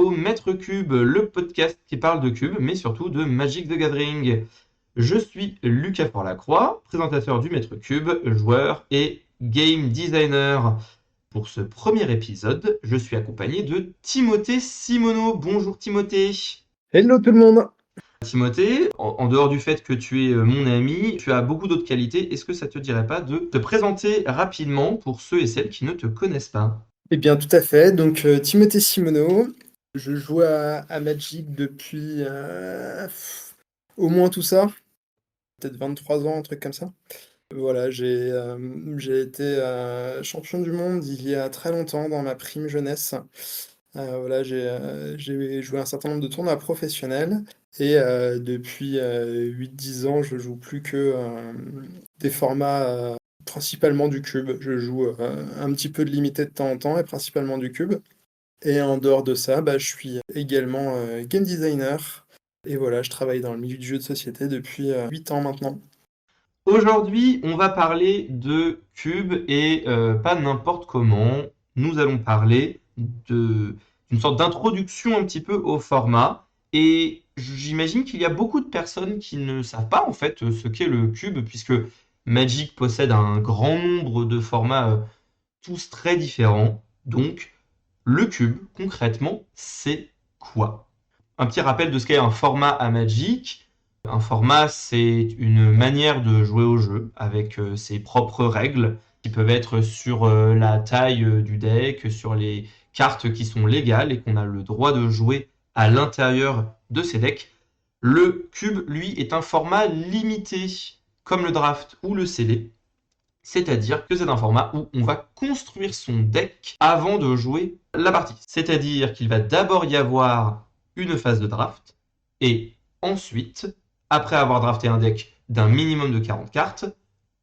au Maître Cube, le podcast qui parle de cube, mais surtout de Magic the Gathering. Je suis Lucas Forlacroix, présentateur du Maître Cube, joueur et game designer. Pour ce premier épisode, je suis accompagné de Timothée Simoneau. Bonjour Timothée. Hello tout le monde. Timothée, en dehors du fait que tu es mon ami, tu as beaucoup d'autres qualités. Est-ce que ça te dirait pas de te présenter rapidement pour ceux et celles qui ne te connaissent pas? Eh bien tout à fait, donc Timothée Simoneau, je joue à Magic depuis au moins tout ça, peut-être 23 ans, un truc comme ça. Voilà, j'ai été champion du monde il y a très longtemps dans ma prime jeunesse. Voilà, j'ai joué un certain nombre de tournois professionnels et depuis 8-10 ans, je joue plus que des formats principalement du cube. Je joue un petit peu de limité de temps en temps et principalement du cube. Et en dehors de ça, je suis également game designer. Et voilà, je travaille dans le milieu du jeu de société depuis 8 ans maintenant. Aujourd'hui, on va parler de cube et pas n'importe comment. Nous allons parler d'une sorte d'introduction un petit peu au format. Et j'imagine qu'il y a beaucoup de personnes qui ne savent pas en fait ce qu'est le cube, puisque Magic possède un grand nombre de formats tous très différents. Donc, le cube, concrètement, c'est quoi? Un petit rappel de ce qu'est un format à Magic. Un format, c'est une manière de jouer au jeu avec ses propres règles qui peuvent être sur la taille du deck, sur les cartes qui sont légales et qu'on a le droit de jouer à l'intérieur de ces decks. Le cube, lui, est un format limité, comme le draft ou le CD. C'est-à-dire que c'est un format où on va construire son deck avant de jouer la partie. C'est-à-dire qu'il va d'abord y avoir une phase de draft, et ensuite, après avoir drafté un deck d'un minimum de 40 cartes,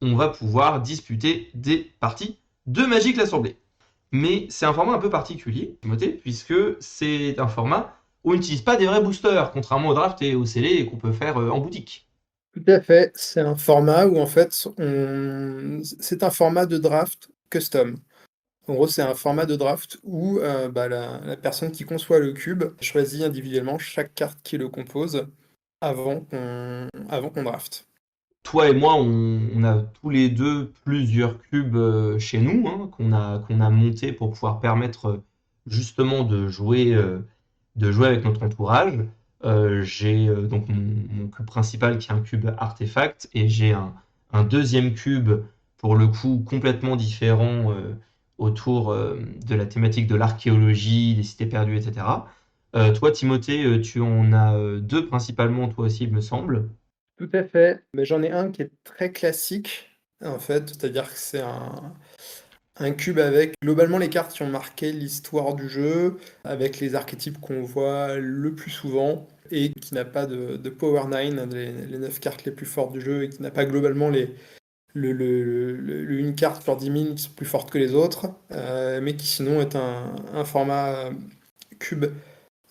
on va pouvoir disputer des parties de Magic l'Assemblée. Mais c'est un format un peu particulier, Timothée, puisque c'est un format où on n'utilise pas des vrais boosters, contrairement au draft et au scellé qu'on peut faire en boutique. Tout à fait, c'est un format où en fait, c'est un format de draft custom. En gros, c'est un format de draft où la personne qui conçoit le cube choisit individuellement chaque carte qui le compose avant qu'on draft. Toi et moi, on a tous les deux plusieurs cubes chez nous, hein, qu'on a montés pour pouvoir permettre justement de jouer avec notre entourage. J'ai donc mon cube principal qui est un cube artefact et j'ai un deuxième cube pour le coup complètement différent autour de la thématique de l'archéologie, des cités perdues, etc. Toi, Timothée, tu en as deux principalement, toi aussi, il me semble. Tout à fait. Mais j'en ai un qui est très classique, en fait, c'est-à-dire que c'est un cube avec globalement les cartes qui ont marqué l'histoire du jeu, avec les archétypes qu'on voit le plus souvent, et qui n'a pas de Power 9, les 9 cartes les plus fortes du jeu, et qui n'a pas globalement une carte sur 10 000 qui sont plus fortes que les autres, mais qui sinon est un format cube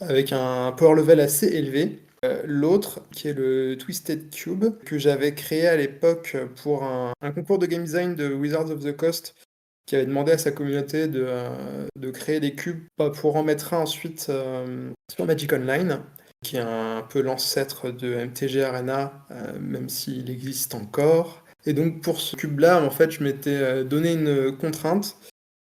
avec un power level assez élevé. L'autre, qui est le Twisted Cube, que j'avais créé à l'époque pour un concours de game design de Wizards of the Coast, qui avait demandé à sa communauté de créer des cubes pour en mettre un ensuite sur Magic Online, qui est un peu l'ancêtre de MTG Arena, même s'il existe encore. Et donc pour ce cube-là, en fait, je m'étais donné une contrainte,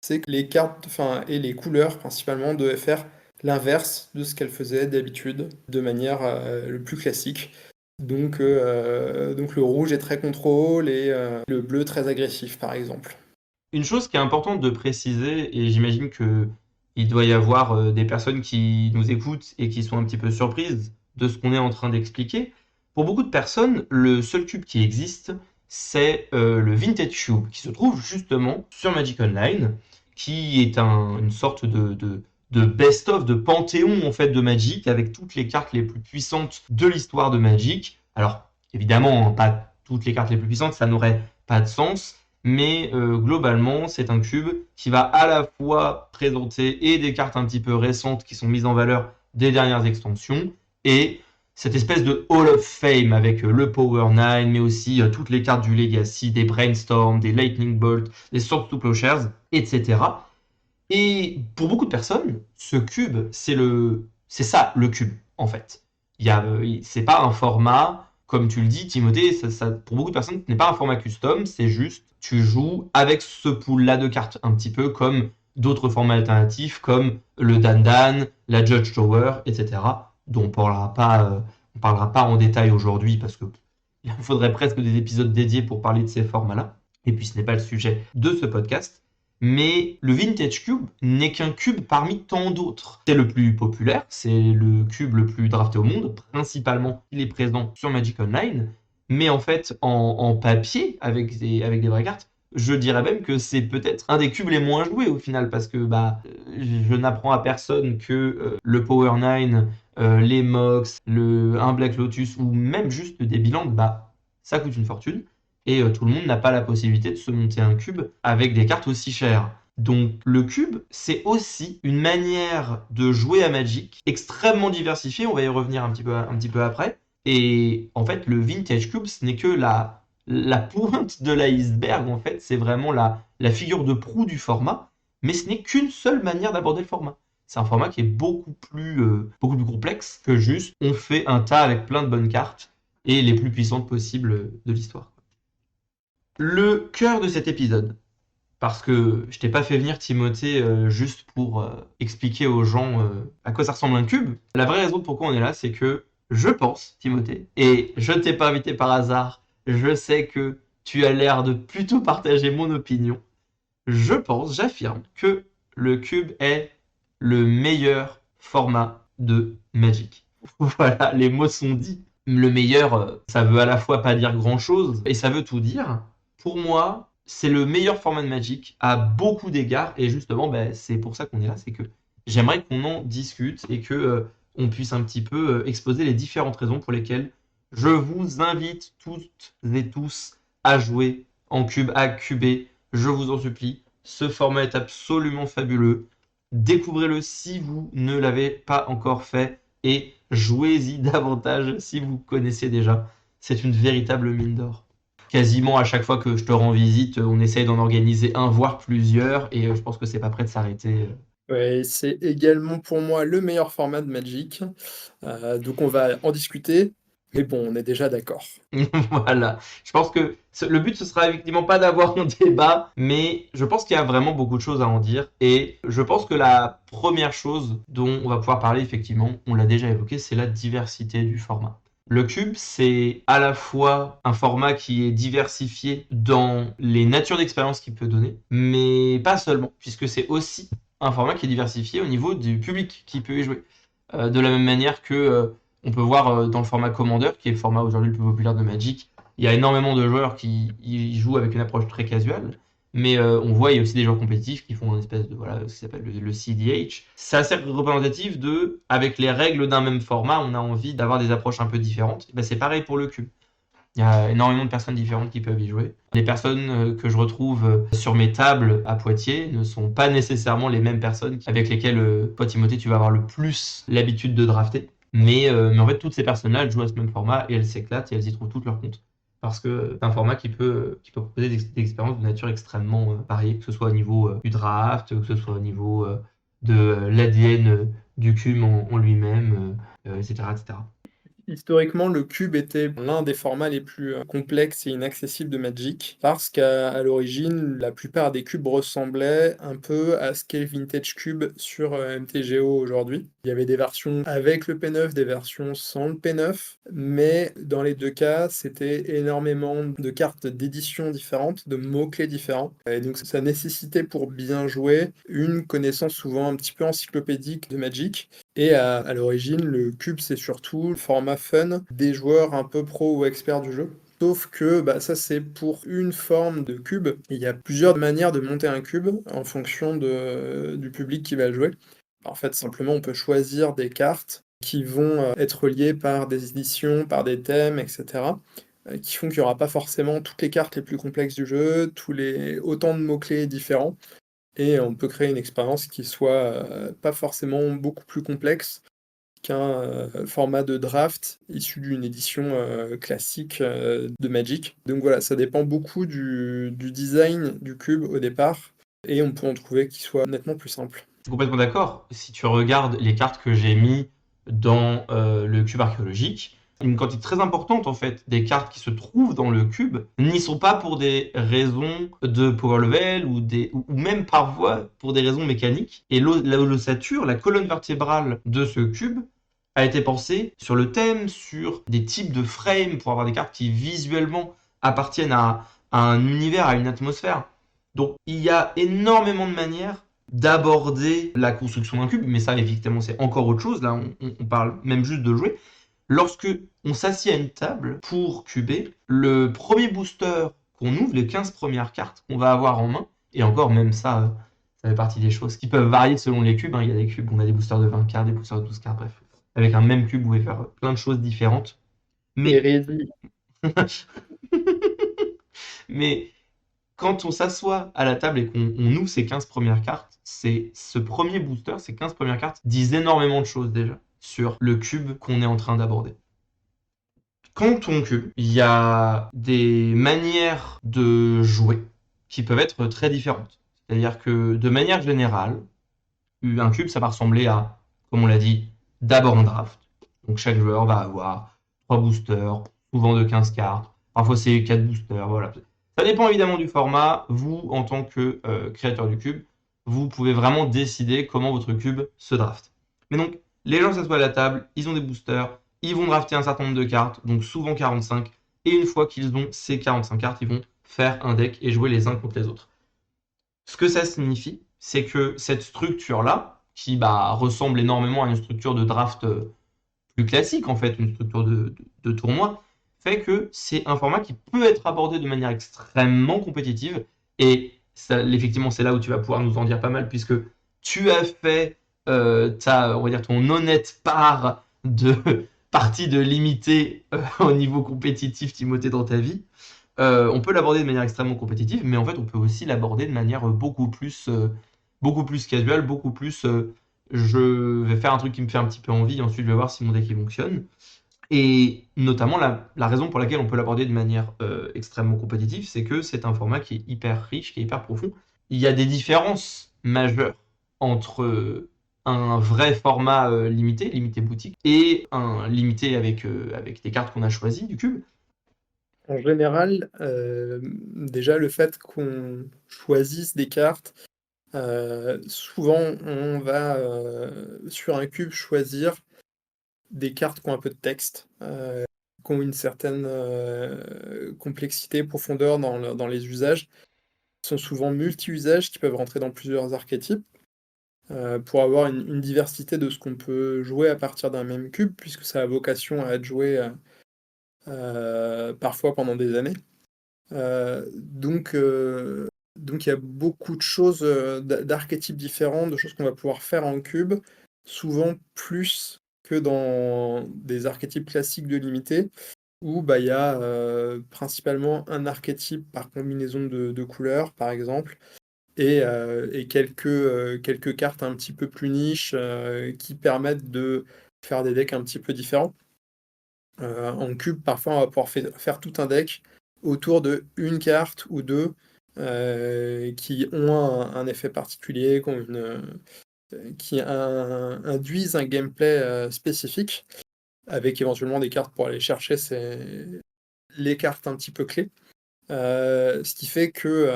c'est que les cartes, enfin, et les couleurs principalement devaient faire l'inverse de ce qu'elles faisaient d'habitude, de manière le plus classique. Donc le rouge est très contrôle et le bleu très agressif, par exemple. Une chose qui est importante de préciser, et j'imagine que il doit y avoir des personnes qui nous écoutent et qui sont un petit peu surprises de ce qu'on est en train d'expliquer. Pour beaucoup de personnes, le seul cube qui existe, c'est le Vintage Cube, qui se trouve justement sur Magic Online, qui est une sorte de best-of, de panthéon en fait de Magic, avec toutes les cartes les plus puissantes de l'histoire de Magic. Alors, évidemment, hein, pas toutes les cartes les plus puissantes, ça n'aurait pas de sens, mais globalement, c'est un cube qui va à la fois présenter et des cartes un petit peu récentes qui sont mises en valeur des dernières extensions, et cette espèce de Hall of Fame avec le Power 9, mais aussi toutes les cartes du Legacy, des Brainstorm, des Lightning Bolt, des Swords to Plowshares, etc. Et pour beaucoup de personnes, ce cube, c'est ça le cube en fait. C'est pas un format, comme tu le dis, Timothée, pour beaucoup de personnes, ce n'est pas un format custom, c'est juste tu joues avec ce pool-là de cartes, un petit peu comme d'autres formats alternatifs, comme le Dan, la Judge Tower, etc., dont on parlera pas en détail aujourd'hui parce que il faudrait presque des épisodes dédiés pour parler de ces formats-là. Et puis ce n'est pas le sujet de ce podcast. Mais le Vintage Cube n'est qu'un cube parmi tant d'autres. C'est le plus populaire, c'est le cube le plus drafté au monde, principalement il est présent sur Magic Online, mais en fait en papier, avec des vraies cartes, je dirais même que c'est peut-être un des cubes les moins joués au final, parce que je n'apprends à personne que le Power 9, les Mox, un Black Lotus, ou même juste des bilans, ça coûte une fortune et tout le monde n'a pas la possibilité de se monter un cube avec des cartes aussi chères. Donc le cube, c'est aussi une manière de jouer à Magic extrêmement diversifiée, on va y revenir un petit peu après. Et en fait, le Vintage Cube, ce n'est que la pointe de l'iceberg, en fait, c'est vraiment la figure de proue du format, mais ce n'est qu'une seule manière d'aborder le format. C'est un format qui est beaucoup plus complexe que juste on fait un tas avec plein de bonnes cartes et les plus puissantes possibles de l'histoire. Le cœur de cet épisode, parce que je t'ai pas fait venir Timothée juste pour expliquer aux gens à quoi ça ressemble un cube. La vraie raison de pourquoi on est là, c'est que je pense, Timothée, et je ne t'ai pas invité par hasard, je sais que tu as l'air de plutôt partager mon opinion. J'affirme que le cube est le meilleur format de Magic. Voilà, les mots sont dits. Le meilleur, ça veut à la fois pas dire grand-chose et ça veut tout dire. Pour moi, c'est le meilleur format de Magic à beaucoup d'égards et justement, c'est pour ça qu'on est là, c'est que j'aimerais qu'on en discute et que on puisse un petit peu exposer les différentes raisons pour lesquelles je vous invite toutes et tous à jouer en cube, à cuber. Je vous en supplie, ce format est absolument fabuleux. Découvrez-le si vous ne l'avez pas encore fait et jouez-y davantage si vous connaissez déjà. C'est une véritable mine d'or. Quasiment à chaque fois que je te rends visite, on essaye d'en organiser un, voire plusieurs, et je pense que c'est pas prêt de s'arrêter. Ouais, c'est également pour moi le meilleur format de Magic. Donc on va en discuter, mais bon, on est déjà d'accord. Voilà. Je pense que le but, ce sera effectivement pas d'avoir un débat, mais je pense qu'il y a vraiment beaucoup de choses à en dire. Et je pense que la première chose dont on va pouvoir parler, effectivement, on l'a déjà évoqué, c'est la diversité du format. Le cube, c'est à la fois un format qui est diversifié dans les natures d'expérience qu'il peut donner, mais pas seulement, puisque c'est aussi un format qui est diversifié au niveau du public qui peut y jouer. De la même manière que on peut voir dans le format Commander, qui est le format aujourd'hui le plus populaire de Magic, il y a énormément de joueurs qui y jouent avec une approche très casual, mais on voit il y a aussi des joueurs compétitifs qui font une espèce de voilà ce qui s'appelle le CDH. C'est assez représentatif de, avec les règles d'un même format, on a envie d'avoir des approches un peu différentes. C'est pareil pour le cube. Il y a énormément de personnes différentes qui peuvent y jouer. Les personnes que je retrouve sur mes tables à Poitiers ne sont pas nécessairement les mêmes personnes avec lesquelles, toi Timothée, tu vas avoir le plus l'habitude de drafter. Mais en fait, toutes ces personnes-là, elles jouent à ce même format et elles s'éclatent et elles y trouvent tout leur compte. Parce que c'est un format qui peut proposer des expériences de nature extrêmement variée, que ce soit au niveau du draft, que ce soit au niveau de l'ADN du cube en lui-même, etc., etc. Historiquement, le cube était l'un des formats les plus complexes et inaccessibles de Magic, parce qu'à l'origine, la plupart des cubes ressemblaient un peu à ce qu'est Vintage Cube sur MTGO aujourd'hui. Il y avait des versions avec le P9, des versions sans le P9, mais dans les deux cas, c'était énormément de cartes d'édition différentes, de mots-clés différents. Et donc ça nécessitait pour bien jouer une connaissance souvent un petit peu encyclopédique de Magic. Et à l'origine, le cube, c'est surtout le format fun des joueurs un peu pro ou experts du jeu. Sauf que ça, c'est pour une forme de cube. Il y a plusieurs manières de monter un cube en fonction du public qui va le jouer. En fait, simplement, on peut choisir des cartes qui vont être liées par des éditions, par des thèmes, etc. Qui font qu'il n'y aura pas forcément toutes les cartes les plus complexes du jeu, autant de mots-clés différents. Et on peut créer une expérience qui soit pas forcément beaucoup plus complexe qu'un format de draft issu d'une édition classique de Magic. Donc voilà, ça dépend beaucoup du design du cube au départ. et on peut en trouver qui soient nettement plus simples. Je suis complètement d'accord. Si tu regardes les cartes que j'ai mis dans le cube archéologique, une quantité très importante en fait des cartes qui se trouvent dans le cube n'y sont pas pour des raisons de power level ou même parfois pour des raisons mécaniques. Et l'ossature, la colonne vertébrale de ce cube, a été pensée sur le thème, sur des types de frames pour avoir des cartes qui visuellement appartiennent à un univers, à une atmosphère. Donc il y a énormément de manières d'aborder la construction d'un cube, mais ça évidemment c'est encore autre chose, là on parle même juste de jouer. Lorsque on s'assied à une table pour cuber, le premier booster qu'on ouvre, les 15 premières cartes qu'on va avoir en main, et encore même ça, ça fait partie des choses qui peuvent varier selon les cubes, hein. Il y a des cubes, on a des boosters de 20 cartes, des boosters de 12 cartes, bref. Avec un même cube, vous pouvez faire plein de choses différentes. Mais, Hérésie. mais quand on s'assoit à la table et qu'on ouvre ces 15 premières cartes, c'est ce premier booster, ces 15 premières cartes, disent énormément de choses déjà sur le cube qu'on est en train d'aborder. Quand on cube, il y a des manières de jouer qui peuvent être très différentes. C'est-à-dire que de manière générale, un cube, ça va ressembler à, comme on l'a dit, d'abord un draft. Donc chaque joueur va avoir 3 boosters, souvent de 15 cartes. Parfois c'est 4 boosters, voilà. Ça dépend évidemment du format. Vous, en tant que créateur du cube, vous pouvez vraiment décider comment votre cube se draft. Mais donc, les gens s'assoient à la table, ils ont des boosters, ils vont drafter un certain nombre de cartes, donc souvent 45. Et une fois qu'ils ont ces 45 cartes, ils vont faire un deck et jouer les uns contre les autres. Ce que ça signifie, c'est que cette structure-là, qui ressemble énormément à une structure de draft plus classique, en fait, une structure de tournoi, fait que c'est un format qui peut être abordé de manière extrêmement compétitive. Et ça, effectivement, c'est là où tu vas pouvoir nous en dire pas mal, puisque tu as fait on va dire, ton honnête part de partie de limité au niveau compétitif, Timothée, dans ta vie. On peut l'aborder de manière extrêmement compétitive, mais en fait, on peut aussi l'aborder de manière beaucoup plus casual, beaucoup plus je vais faire un truc qui me fait un petit peu envie, et ensuite je vais voir si mon deck il fonctionne. Et notamment, la raison pour laquelle on peut l'aborder de manière extrêmement compétitive, c'est que c'est un format qui est hyper riche, qui est hyper profond. Il y a des différences majeures entre un vrai format limité boutique, et un limité avec des cartes qu'on a choisies du cube. En général, déjà le fait qu'on choisisse des cartes, souvent on va, sur un cube choisir des cartes qui ont un peu de texte, qui ont une certaine, complexité, profondeur dans les usages, qui sont souvent multi-usages, qui peuvent rentrer dans plusieurs archétypes, pour avoir une diversité de ce qu'on peut jouer à partir d'un même cube, puisque ça a vocation à être joué, parfois pendant des années. Donc il y a beaucoup de choses, d'archétypes différents, de choses qu'on va pouvoir faire en cube, souvent plus que dans des archétypes classiques de limité, où il y a principalement un archétype par combinaison de couleurs, par exemple, et quelques cartes un petit peu plus niches qui permettent de faire des decks un petit peu différents. En cube, parfois, on va pouvoir faire tout un deck autour de une carte ou deux qui ont un effet particulier, qui induisent un gameplay spécifique, avec éventuellement des cartes pour aller chercher les cartes un petit peu clés. Ce qui fait que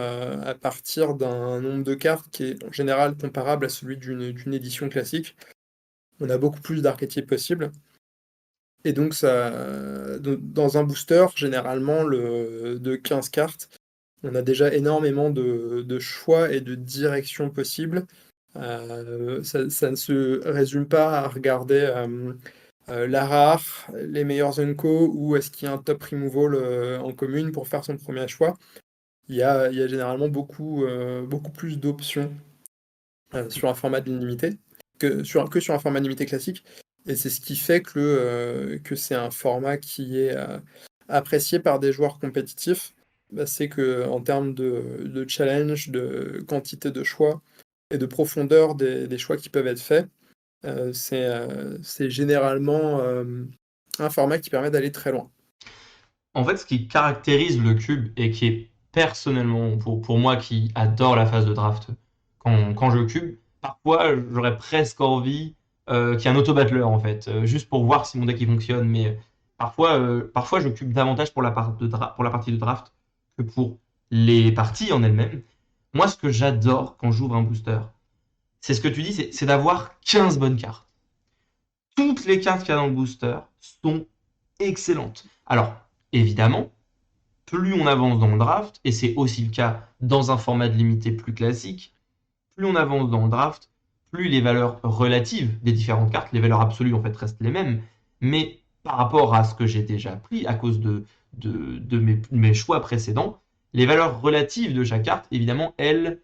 à partir d'un nombre de cartes qui est en général comparable à celui d'une édition classique, on a beaucoup plus d'archétypes possibles. Et donc dans un booster, généralement de 15 cartes, on a déjà énormément de choix et de directions possibles. Ça ne se résume pas à regarder la rare, les meilleurs unco, ou est-ce qu'il y a un top removal en commune pour faire son premier choix. Il y a généralement beaucoup plus d'options sur un format de limité que sur un format limité classique. Et c'est ce qui fait que c'est un format qui est apprécié par des joueurs compétitifs. C'est que en termes de challenge, de quantité de choix et de profondeur des choix qui peuvent être faits, c'est généralement un format qui permet d'aller très loin. En fait, ce qui caractérise le cube et qui est personnellement, pour moi qui adore la phase de draft, quand je cube, parfois j'aurais presque envie qu'il y ait un auto-battler en fait, juste pour voir si mon deck il fonctionne. Mais parfois je cube davantage pour la partie de draft que pour les parties en elles-mêmes. Moi, ce que j'adore quand j'ouvre un booster, c'est ce que tu dis, c'est d'avoir 15 bonnes cartes. Toutes les cartes qu'il y a dans le booster sont excellentes. Alors, évidemment, plus on avance dans le draft, et c'est aussi le cas dans un format de limité plus classique, plus on avance dans le draft, plus les valeurs relatives des différentes cartes, les valeurs absolues en fait restent les mêmes, mais par rapport à ce que j'ai déjà appris, à cause de mes choix précédents, les valeurs relatives de chaque carte, évidemment, elles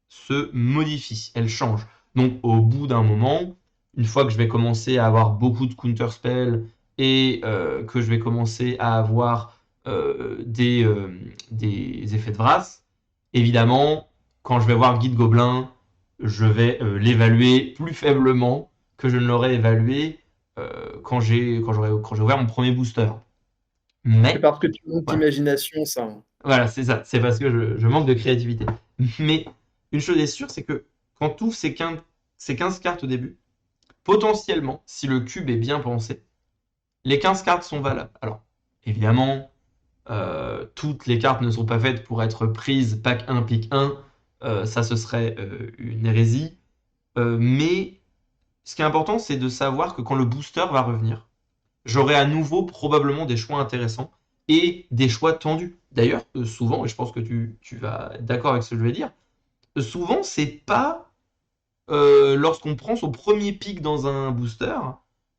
se modifient, elles changent. Donc au bout d'un moment, une fois que je vais commencer à avoir beaucoup de counter spells et que je vais commencer à avoir des effets de Vras, évidemment, quand je vais voir Guide Gobelin, je vais l'évaluer plus faiblement que je ne l'aurais évalué quand j'ai ouvert mon premier booster. C'est Mais, parce que tu manques voilà, d'imagination, ça, hein. voilà, c'est ça. C'est parce que je manque de créativité. Mais une chose est sûre, c'est que quand tu ouvres ces 15 cartes au début, potentiellement, si le cube est bien pensé, les 15 cartes sont valables. Alors, évidemment, toutes les cartes ne sont pas faites pour être prises pack 1, pick 1. Ça, ce serait une hérésie. Mais ce qui est important, c'est de savoir que quand le booster va revenir, j'aurai à nouveau probablement des choix intéressants et des choix tendus. D'ailleurs, souvent, et je pense que tu vas être d'accord avec ce que je vais dire, souvent, c'est pas lorsqu'on prend son premier pick dans un booster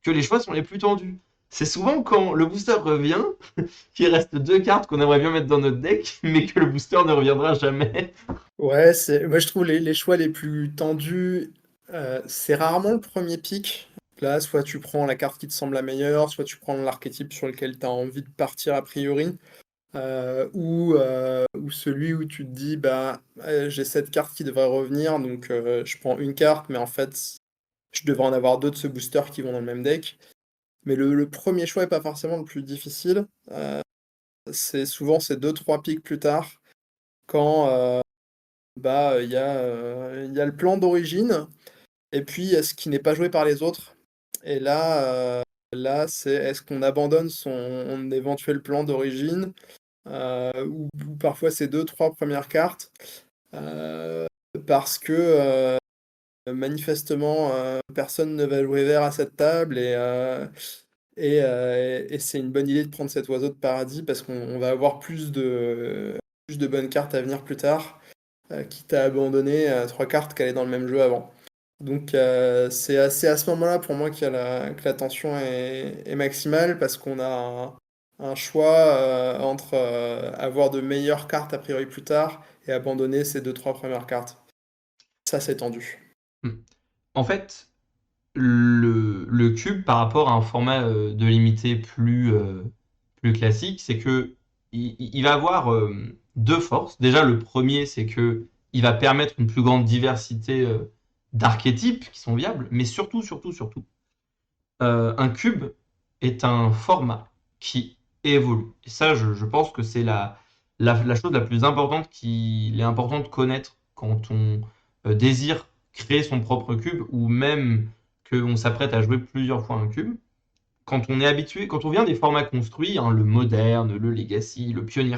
que les choix sont les plus tendus. C'est souvent quand le booster revient qu'il reste deux cartes qu'on aimerait bien mettre dans notre deck, mais que le booster ne reviendra jamais. Ouais, moi je trouve les choix les plus tendus, c'est rarement le premier pick. Là, soit tu prends la carte qui te semble la meilleure, soit tu prends l'archétype sur lequel tu as envie de partir a priori, ou celui où tu te dis, bah, j'ai cette carte qui devrait revenir, donc je prends une carte, mais en fait, je devrais en avoir deux de ce booster qui vont dans le même deck. Mais le premier choix est pas forcément le plus difficile. C'est souvent ces deux trois picks plus tard, quand bah, il y a le plan d'origine, et puis il y a ce qui n'est pas joué par les autres. Et là, c'est est-ce qu'on abandonne son éventuel plan d'origine, ou parfois ces deux trois premières cartes, euh, parce que manifestement personne ne va jouer vert à cette table, et c'est une bonne idée de prendre cet oiseau de paradis parce qu'on va avoir plus de bonnes cartes à venir plus tard, quitte à abandonner trois cartes qui allaient dans le même jeu avant. Donc c'est à ce moment-là pour moi que la tension est maximale parce qu'on a un choix entre avoir de meilleures cartes a priori plus tard et abandonner ces deux, trois premières cartes. Ça, c'est tendu. Hmm. En fait, le cube par rapport à un format de limité plus classique, c'est que il va avoir deux forces. Déjà, le premier, c'est que il va permettre une plus grande diversité d'archétypes qui sont viables, mais surtout, un cube est un format qui évolue. Et ça, je pense que c'est la chose la plus importante qu'il est important de connaître quand on désire créer son propre cube ou même qu'on s'apprête à jouer plusieurs fois un cube. Quand on est habitué, quand on vient des formats construits, hein, le moderne, le legacy, le pionnier,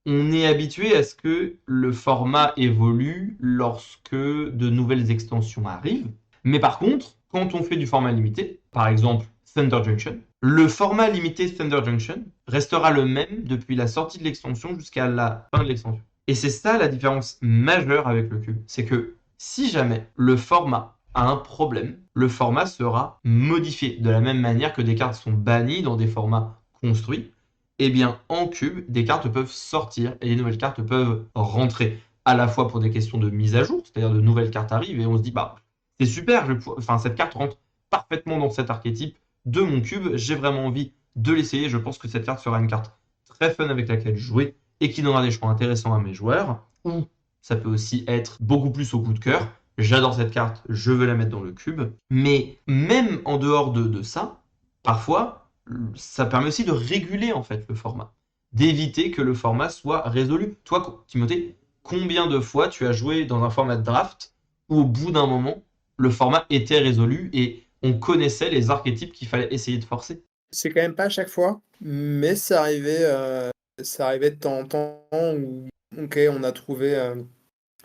on est habitué à ce que le format évolue lorsque de nouvelles extensions arrivent. Mais par contre, quand on fait du format limité, par exemple Thunder Junction, le format limité Thunder Junction restera le même depuis la sortie de l'extension jusqu'à la fin de l'extension. Et c'est ça la différence majeure avec le cube. C'est que si jamais le format a un problème, le format sera modifié. De la même manière que des cartes sont bannies dans des formats construits, eh bien, en cube, des cartes peuvent sortir et les nouvelles cartes peuvent rentrer. À la fois pour des questions de mise à jour, c'est-à-dire de nouvelles cartes arrivent et on se dit, bah, c'est super, enfin, cette carte rentre parfaitement dans cet archétype de mon cube, j'ai vraiment envie de l'essayer. Je pense que cette carte sera une carte très fun avec laquelle jouer et qui donnera des choix intéressants à mes joueurs. Ou ça peut aussi être beaucoup plus au coup de cœur. J'adore cette carte, je veux la mettre dans le cube. Mais même en dehors de ça, parfois, ça permet aussi de réguler en fait le format. d'éviter que le format soit résolu. Toi, Timothée, combien de fois tu as joué dans un format de draft où au bout d'un moment, le format était résolu et on connaissait les archétypes qu'il fallait essayer de forcer? C'est quand même pas à chaque fois, mais ça arrivait de temps en temps où, OK, on a trouvé,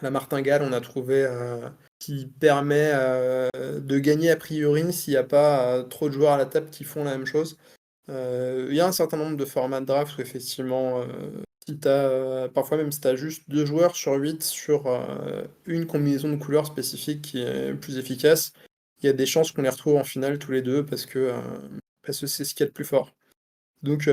la martingale, on a trouvé, qui permet, de gagner a priori s'il y a pas, trop de joueurs à la table qui font la même chose. Il y a un certain nombre de formats de draft où effectivement, si tu parfois même si tu as juste 2 joueurs sur 8 sur, une combinaison de couleurs spécifique qui est plus efficace, il y a des chances qu'on les retrouve en finale tous les 2 parce que c'est ce qu'il y a de plus fort. Donc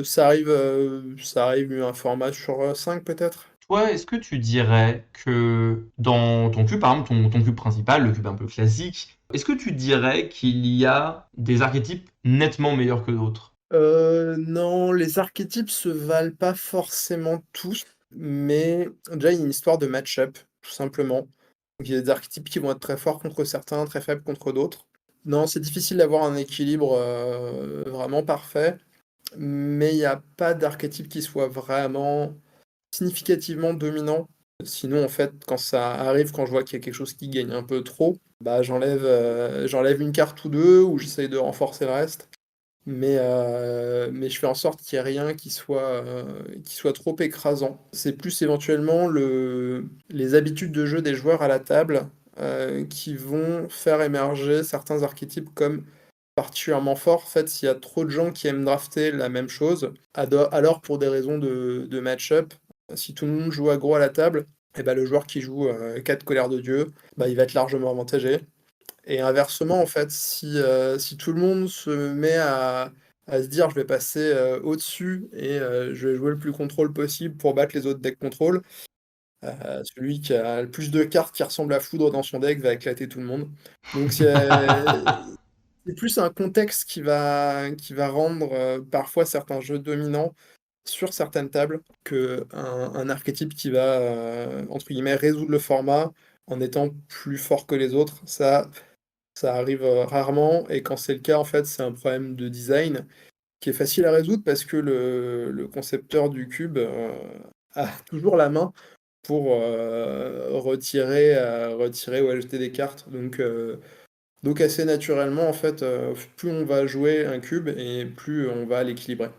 ça arrive un format sur, 5 peut-être? Toi, est-ce que tu dirais que dans ton cube, par exemple, ton cube principal, le cube un peu classique, est-ce que tu dirais qu'il y a des archétypes nettement meilleurs que d'autres? Non, les archétypes se valent pas forcément tous, mais déjà il y a une histoire de match-up, tout simplement. Donc il y a des archétypes qui vont être très forts contre certains, très faibles contre d'autres. Non, c'est difficile d'avoir un équilibre, vraiment parfait, mais il y a pas d'archétype qui soit vraiment significativement dominant. Sinon, en fait, quand ça arrive, quand je vois qu'il y a quelque chose qui gagne un peu trop, bah, j'enlève une carte ou 2 ou j'essaye de renforcer le reste. Mais je fais en sorte qu'il y ait rien qui soit trop écrasant. C'est plus éventuellement les habitudes de jeu des joueurs à la table, qui vont faire émerger certains archétypes comme particulièrement forts. En fait, s'il y a trop de gens qui aiment drafter la même chose, alors pour des raisons de match-up, si tout le monde joue aggro à la table, et ben le joueur qui joue, 4 colères de Dieu, bah, il va être largement avantagé. Et inversement, en fait, si tout le monde se met à se dire: «Je vais passer, au-dessus et je vais jouer le plus contrôle possible pour battre les autres decks contrôle», celui qui a le plus de cartes qui ressemblent à foudre dans son deck va éclater tout le monde. Donc c'est plus un contexte qui va rendre, parfois certains jeux dominants sur certaines tables qu'un un archétype qui va, entre guillemets «résoudre le format» en étant plus fort que les autres. Ça arrive, rarement et quand c'est le cas, en fait, c'est un problème de design qui est facile à résoudre parce que le concepteur du cube, a toujours la main pour, retirer ou ajouter des cartes. Donc assez naturellement, en fait, plus on va jouer un cube et plus on va l'équilibrer.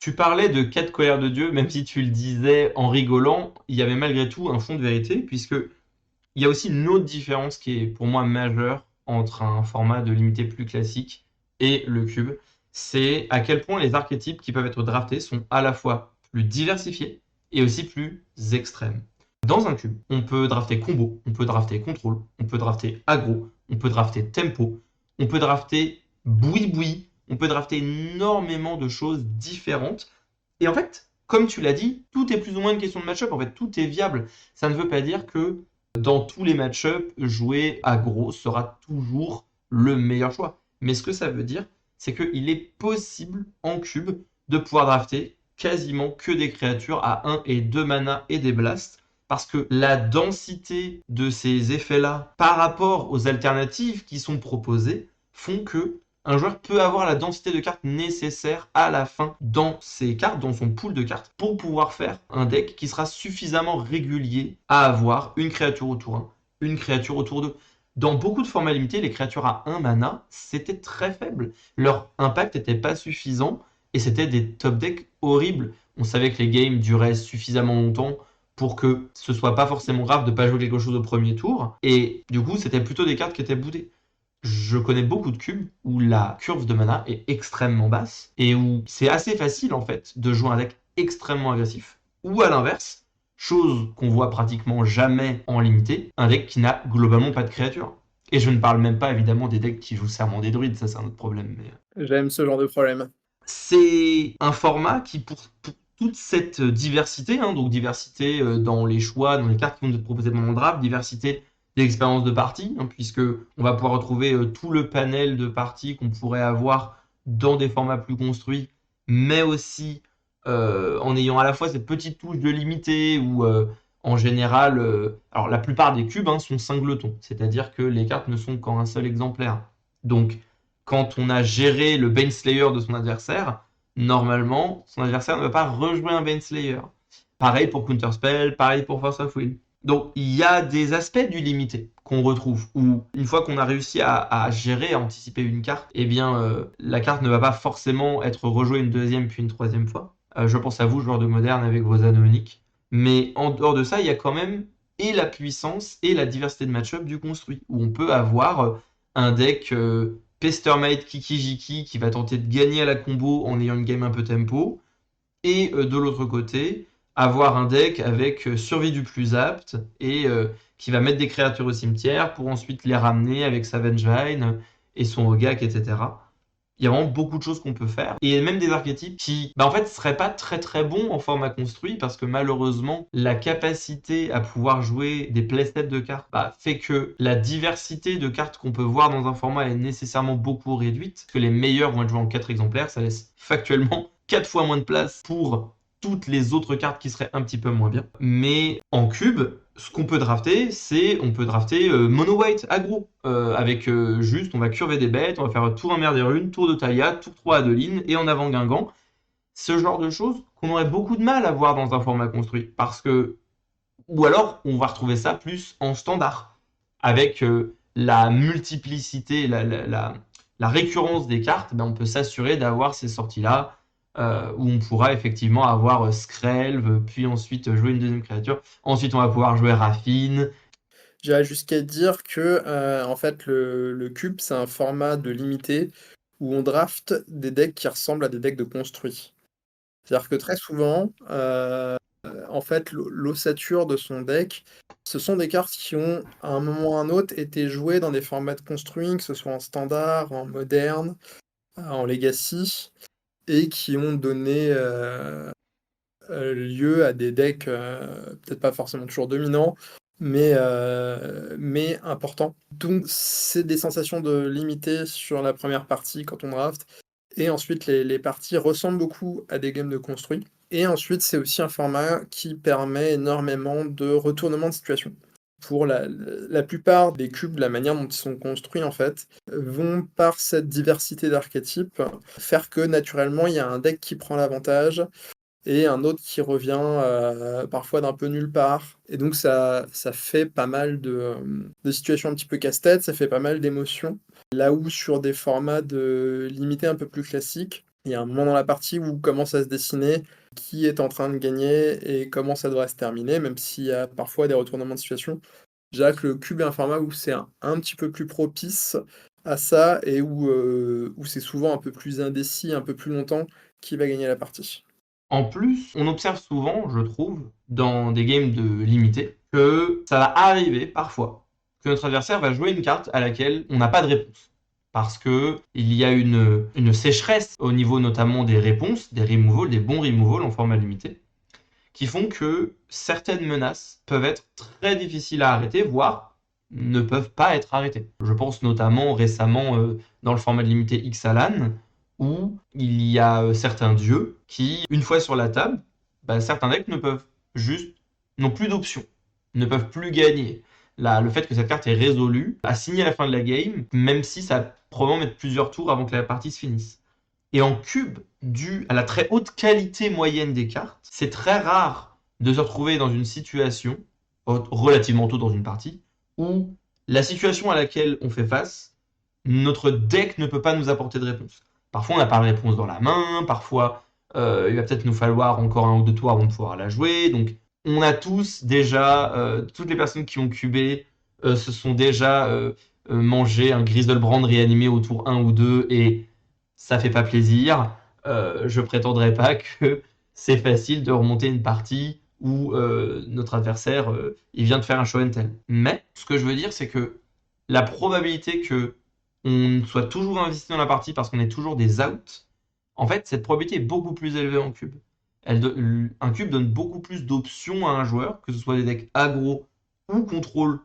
Tu parlais de 4 colères de Dieu, même si tu le disais en rigolant, il y avait malgré tout un fond de vérité, puisque il y a aussi une autre différence qui est pour moi majeure entre un format de limité plus classique et le cube. C'est à quel point les archétypes qui peuvent être draftés sont à la fois plus diversifiés et aussi plus extrêmes. Dans un cube, on peut drafter combo, on peut drafter contrôle, on peut drafter aggro, on peut drafter tempo, on peut drafter boui-boui, on peut drafter énormément de choses différentes. Et en fait, comme tu l'as dit, tout est plus ou moins une question de match-up. En fait, tout est viable. Ça ne veut pas dire que dans tous les match-up, jouer aggro sera toujours le meilleur choix. Mais ce que ça veut dire, c'est qu'il est possible en cube de pouvoir drafter quasiment que des créatures à 1 et 2 mana et des blasts. Parce que la densité de ces effets-là par rapport aux alternatives qui sont proposées font que un joueur peut avoir la densité de cartes nécessaire à la fin dans ses cartes, dans son pool de cartes, pour pouvoir faire un deck qui sera suffisamment régulier à avoir une créature au tour 1, une créature au tour 2. Dans beaucoup de formats limités, les créatures à 1 mana, c'était très faible. Leur impact n'était pas suffisant et c'était des top decks horribles. On savait que les games duraient suffisamment longtemps pour que ce soit pas forcément grave de pas jouer quelque chose au premier tour. Et du coup, c'était plutôt des cartes qui étaient bootées. Je connais beaucoup de cubes où la curve de mana est extrêmement basse et où c'est assez facile en fait de jouer un deck extrêmement agressif. Ou à l'inverse, chose qu'on voit pratiquement jamais en limité, un deck qui n'a globalement pas de créatures. Et je ne parle même pas évidemment des decks qui jouent Serment des Druides, ça c'est un autre problème. Mais J'aime ce genre de problème. c'est un format qui, pour toute cette diversité, hein, donc diversité dans les choix, dans les cartes qui vont être proposées pendant le draft, diversité d'expériences de partie, hein, puisque on va pouvoir retrouver tout le panel de parties qu'on pourrait avoir dans des formats plus construits, mais aussi en ayant à la fois cette petite touche de limité où en général, alors la plupart des cubes hein, sont singletons, c'est-à-dire que les cartes ne sont qu'en un seul exemplaire. Donc quand on a géré le Baneslayer de son adversaire, normalement, son adversaire ne va pas rejouer un Baneslayer. Pareil pour Counterspell, pareil pour Force of Will. Donc il y a des aspects du limité qu'on retrouve, où une fois qu'on a réussi à gérer, à anticiper une carte, eh bien la carte ne va pas forcément être rejouée une deuxième puis une troisième fois. Je pense à vous, joueurs de Moderne, avec vos anneaux uniques. Mais en dehors de ça, il y a quand même et la puissance et la diversité de match-up du construit, où on peut avoir un deck Pestermate Kikijiki qui va tenter de gagner à la combo en ayant une game un peu tempo, et de l'autre côté, avoir un deck avec survie du plus apte et qui va mettre des créatures au cimetière pour ensuite les ramener avec sa Vengevine et son Ogak, etc. Il y a vraiment beaucoup de choses qu'on peut faire. Et même des archétypes qui, en fait, seraient pas très très bons en format construit parce que malheureusement, la capacité à pouvoir jouer des playsets de cartes fait que la diversité de cartes qu'on peut voir dans un format est nécessairement beaucoup réduite. Parce que les meilleurs vont être joués en 4 exemplaires, ça laisse factuellement 4 fois moins de place pour toutes les autres cartes qui seraient un petit peu moins bien. Mais en cube, ce qu'on peut drafter, on peut drafter mono white aggro avec juste on va curver des bêtes, on va faire tour en mer des runes, tour de Taïa, tour 3 Adeline et en avant Guingamp. Ce genre de choses qu'on aurait beaucoup de mal à voir dans un format construit parce que ou alors on va retrouver ça plus en standard avec la multiplicité, la récurrence des cartes, on peut s'assurer d'avoir ces sorties-là où on pourra effectivement avoir Skrelv, puis ensuite jouer une deuxième créature. Ensuite, on va pouvoir jouer Raffine. J'irais jusqu'à dire que en fait le cube c'est un format de limité où on draft des decks qui ressemblent à des decks de construit. C'est-à-dire que très souvent, en fait, l'ossature de son deck, ce sont des cartes qui ont, à un moment ou à un autre, été jouées dans des formats de construit, que ce soit en standard, en moderne, en legacy, et qui ont donné lieu à des decks, peut-être pas forcément toujours dominants, mais importants. Donc, c'est des sensations de limité sur la première partie quand on draft. Et ensuite, les parties ressemblent beaucoup à des games de construit. Et ensuite, c'est aussi un format qui permet énormément de retournement de situation. Pour la plupart des cubes, la manière dont ils sont construits, en fait, vont par cette diversité d'archétypes faire que naturellement, il y a un deck qui prend l'avantage et un autre qui revient parfois d'un peu nulle part. Et donc ça fait pas mal de situations un petit peu casse-tête, ça fait pas mal d'émotions. Là où sur des formats de limité un peu plus classiques, il y a un moment dans la partie où commence à se dessiner qui est en train de gagner et comment ça devrait se terminer, même s'il y a parfois des retournements de situation. Je dirais que le cube est un format où c'est un petit peu plus propice à ça et où c'est souvent un peu plus indécis, un peu plus longtemps qui va gagner la partie. En plus, on observe souvent, je trouve, dans des games de limité, que ça va arriver parfois que notre adversaire va jouer une carte à laquelle on n'a pas de réponse. Parce que il y a une sécheresse au niveau notamment des réponses, des removals, des bons removals en format limité, qui font que certaines menaces peuvent être très difficiles à arrêter, voire ne peuvent pas être arrêtées. Je pense notamment récemment dans le format limité Ixalan, où il y a certains dieux qui, une fois sur la table, certains decks ne peuvent juste, n'ont plus d'options, ne peuvent plus gagner. Là, le fait que cette carte est résolue a signé la fin de la game, même si ça va probablement mettre plusieurs tours avant que la partie se finisse. Et en cube, dû à la très haute qualité moyenne des cartes, c'est très rare de se retrouver dans une situation, relativement tôt dans une partie, où la situation à laquelle on fait face, notre deck ne peut pas nous apporter de réponse. Parfois, on n'a pas de réponse dans la main, parfois, il va peut-être nous falloir encore un ou deux tours avant de pouvoir la jouer. Donc, on a tous déjà, toutes les personnes qui ont cubé se sont déjà mangé un Griselbrand réanimé au tour 1 ou 2 et ça fait pas plaisir. Je prétendrai pas que c'est facile de remonter une partie où notre adversaire il vient de faire un show and tell. Mais ce que je veux dire, c'est que la probabilité que on soit toujours investi dans la partie parce qu'on est toujours des outs, en fait, cette probabilité est beaucoup plus élevée en cube. Un cube donne beaucoup plus d'options à un joueur, que ce soit des decks aggro ou contrôle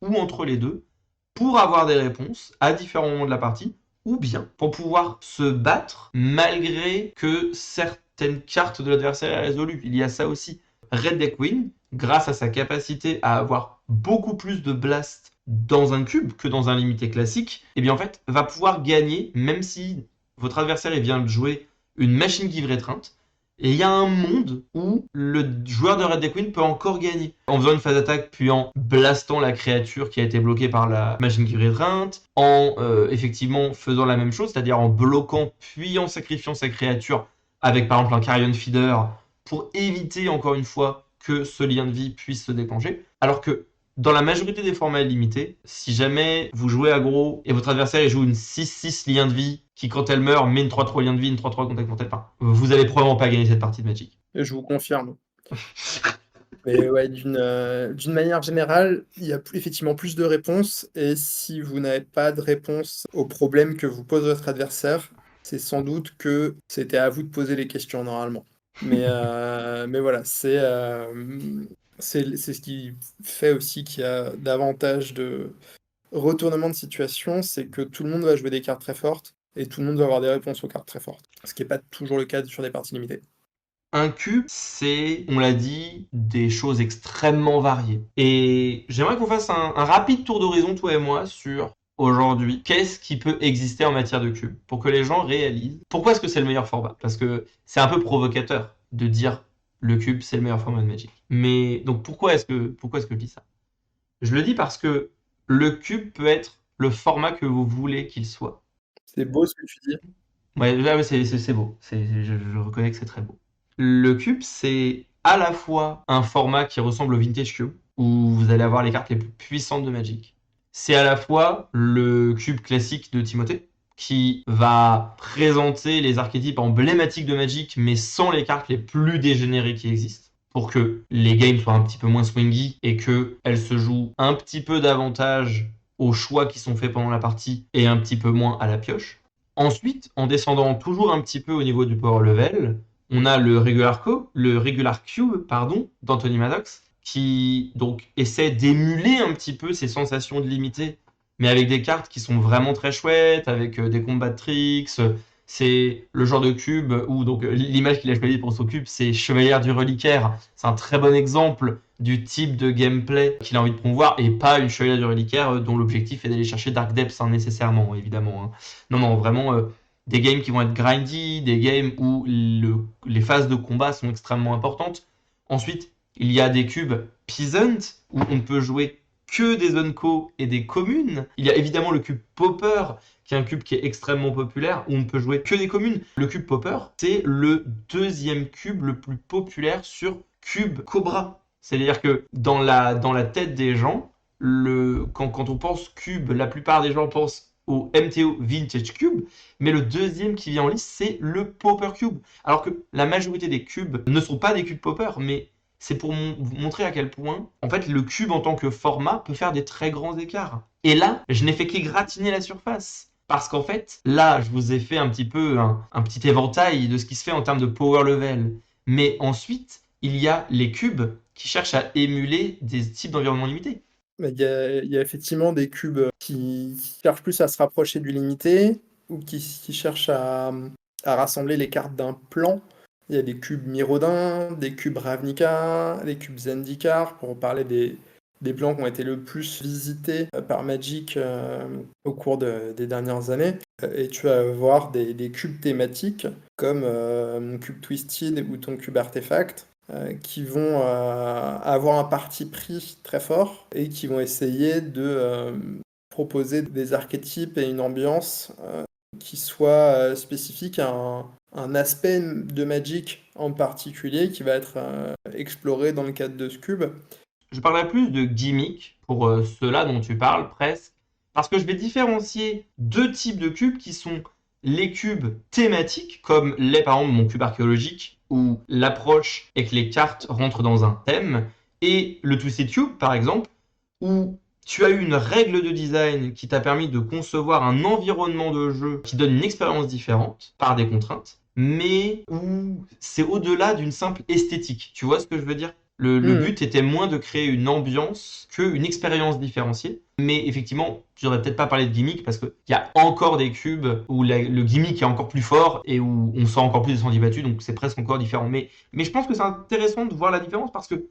ou entre les deux, pour avoir des réponses à différents moments de la partie, ou bien pour pouvoir se battre malgré que certaines cartes de l'adversaire aient résolu. Il y a ça aussi. Red Deck Win, grâce à sa capacité à avoir beaucoup plus de blast dans un cube que dans un limité classique, et bien en fait va pouvoir gagner même si votre adversaire vient de jouer une machine give restreinte. Et il y a un monde où le joueur de Red Dead Queen peut encore gagner. En faisant une phase d'attaque, puis en blastant la créature qui a été bloquée par la machine give restreinte, en effectivement faisant la même chose, c'est-à-dire en bloquant puis en sacrifiant sa créature avec par exemple un Carrion Feeder pour éviter encore une fois que ce lien de vie puisse se déclencher. Alors que dans la majorité des formats limités, si jamais vous jouez aggro et votre adversaire joue une 6-6 lien de vie qui, quand elle meurt, met une 3-3 lien de vie, une 3-3 contact mortel, enfin, vous allez probablement pas gagner cette partie de Magic. Et je vous confirme. Mais ouais, d'une manière générale, il y a effectivement plus de réponses. Et si vous n'avez pas de réponse aux problèmes que vous pose votre adversaire, c'est sans doute que c'était à vous de poser les questions normalement. Mais voilà, c'est ce qui fait aussi qu'il y a davantage de retournement de situation, c'est que tout le monde va jouer des cartes très fortes et tout le monde va avoir des réponses aux cartes très fortes. Ce qui n'est pas toujours le cas sur des parties limitées. Un cube, c'est, on l'a dit, des choses extrêmement variées. Et j'aimerais qu'on fasse un rapide tour d'horizon, toi et moi, sur aujourd'hui, qu'est-ce qui peut exister en matière de cube, pour que les gens réalisent pourquoi est-ce que c'est le meilleur format. Parce que c'est un peu provocateur de dire le cube, c'est le meilleur format de Magic. Mais donc pourquoi est-ce que je dis ça? Je le dis parce que le cube peut être le format que vous voulez qu'il soit. C'est beau ce que tu dis. Ouais, là, ouais, c'est beau. Je reconnais que c'est très beau. Le cube, c'est à la fois un format qui ressemble au Vintage Cube, où vous allez avoir les cartes les plus puissantes de Magic. C'est à la fois le cube classique de Timothée, qui va présenter les archétypes emblématiques de Magic, mais sans les cartes les plus dégénérées qui existent, pour que les games soient un petit peu moins swingy et qu'elles se jouent un petit peu davantage aux choix qui sont faits pendant la partie et un petit peu moins à la pioche. Ensuite, en descendant toujours un petit peu au niveau du power level, on a le Regular Cube, d'Anthony Maddox, qui donc essaie d'émuler un petit peu ces sensations de limité, mais avec des cartes qui sont vraiment très chouettes, avec des combats de tricks. C'est le genre de cube où donc l'image qu'il a choisie pour son cube, c'est Chevalière du Reliquaire. C'est un très bon exemple du type de gameplay qu'il a envie de promouvoir et pas une Chevalière du Reliquaire dont l'objectif est d'aller chercher Dark Depths nécessairement, évidemment. Non, vraiment des games qui vont être grindy, des games où les phases de combat sont extrêmement importantes. Ensuite, il y a des cubes Peasant où on ne peut jouer que des Unco et des communes. Il y a évidemment le cube Popper qui est un cube qui est extrêmement populaire où on ne peut jouer que des communes. Le cube Popper, c'est le deuxième cube le plus populaire sur cube Cobra. C'est-à-dire que dans la tête des gens, quand on pense cube, la plupart des gens pensent au MTO Vintage Cube, mais le deuxième qui vient en liste, c'est le Popper Cube. Alors que la majorité des cubes ne sont pas des cubes Popper, mais c'est pour vous montrer à quel point, en fait, le cube en tant que format peut faire des très grands écarts. Et là, je n'ai fait qu'égratigner la surface. Parce qu'en fait, là, je vous ai fait un petit peu un petit éventail de ce qui se fait en termes de power level. Mais ensuite, il y a les cubes qui cherchent à émuler des types d'environnements limités. Il y a effectivement des cubes qui cherchent plus à se rapprocher du limité ou qui cherchent à rassembler les cartes d'un plan. Il y a des cubes Mirrodin, des cubes Ravnica, des cubes Zendikar, pour parler des plans qui ont été le plus visités par Magic au cours des dernières années. Et tu vas avoir des cubes thématiques comme mon cube Twisted ou ton cube Artefact qui vont avoir un parti pris très fort et qui vont essayer de proposer des archétypes et une ambiance qui soient spécifiques à un aspect de Magic en particulier qui va être exploré dans le cadre de ce cube. Je parlerai plus de gimmick pour ceux-là dont tu parles presque, parce que je vais différencier deux types de cubes qui sont les cubes thématiques, comme l'est par exemple mon cube archéologique, où l'approche est que les cartes rentrent dans un thème, et le Twisted Cube par exemple, où tu as eu une règle de design qui t'a permis de concevoir un environnement de jeu qui donne une expérience différente par des contraintes, mais où c'est au-delà d'une simple esthétique. Tu vois ce que je veux dire? Le but était moins de créer une ambiance qu'une expérience différenciée. Mais effectivement, je n'aurais peut-être pas parlé de gimmick parce qu'il y a encore des cubes où le gimmick est encore plus fort et où on sent encore plus des sentiers battus, donc c'est presque encore différent. Mais je pense que c'est intéressant de voir la différence parce que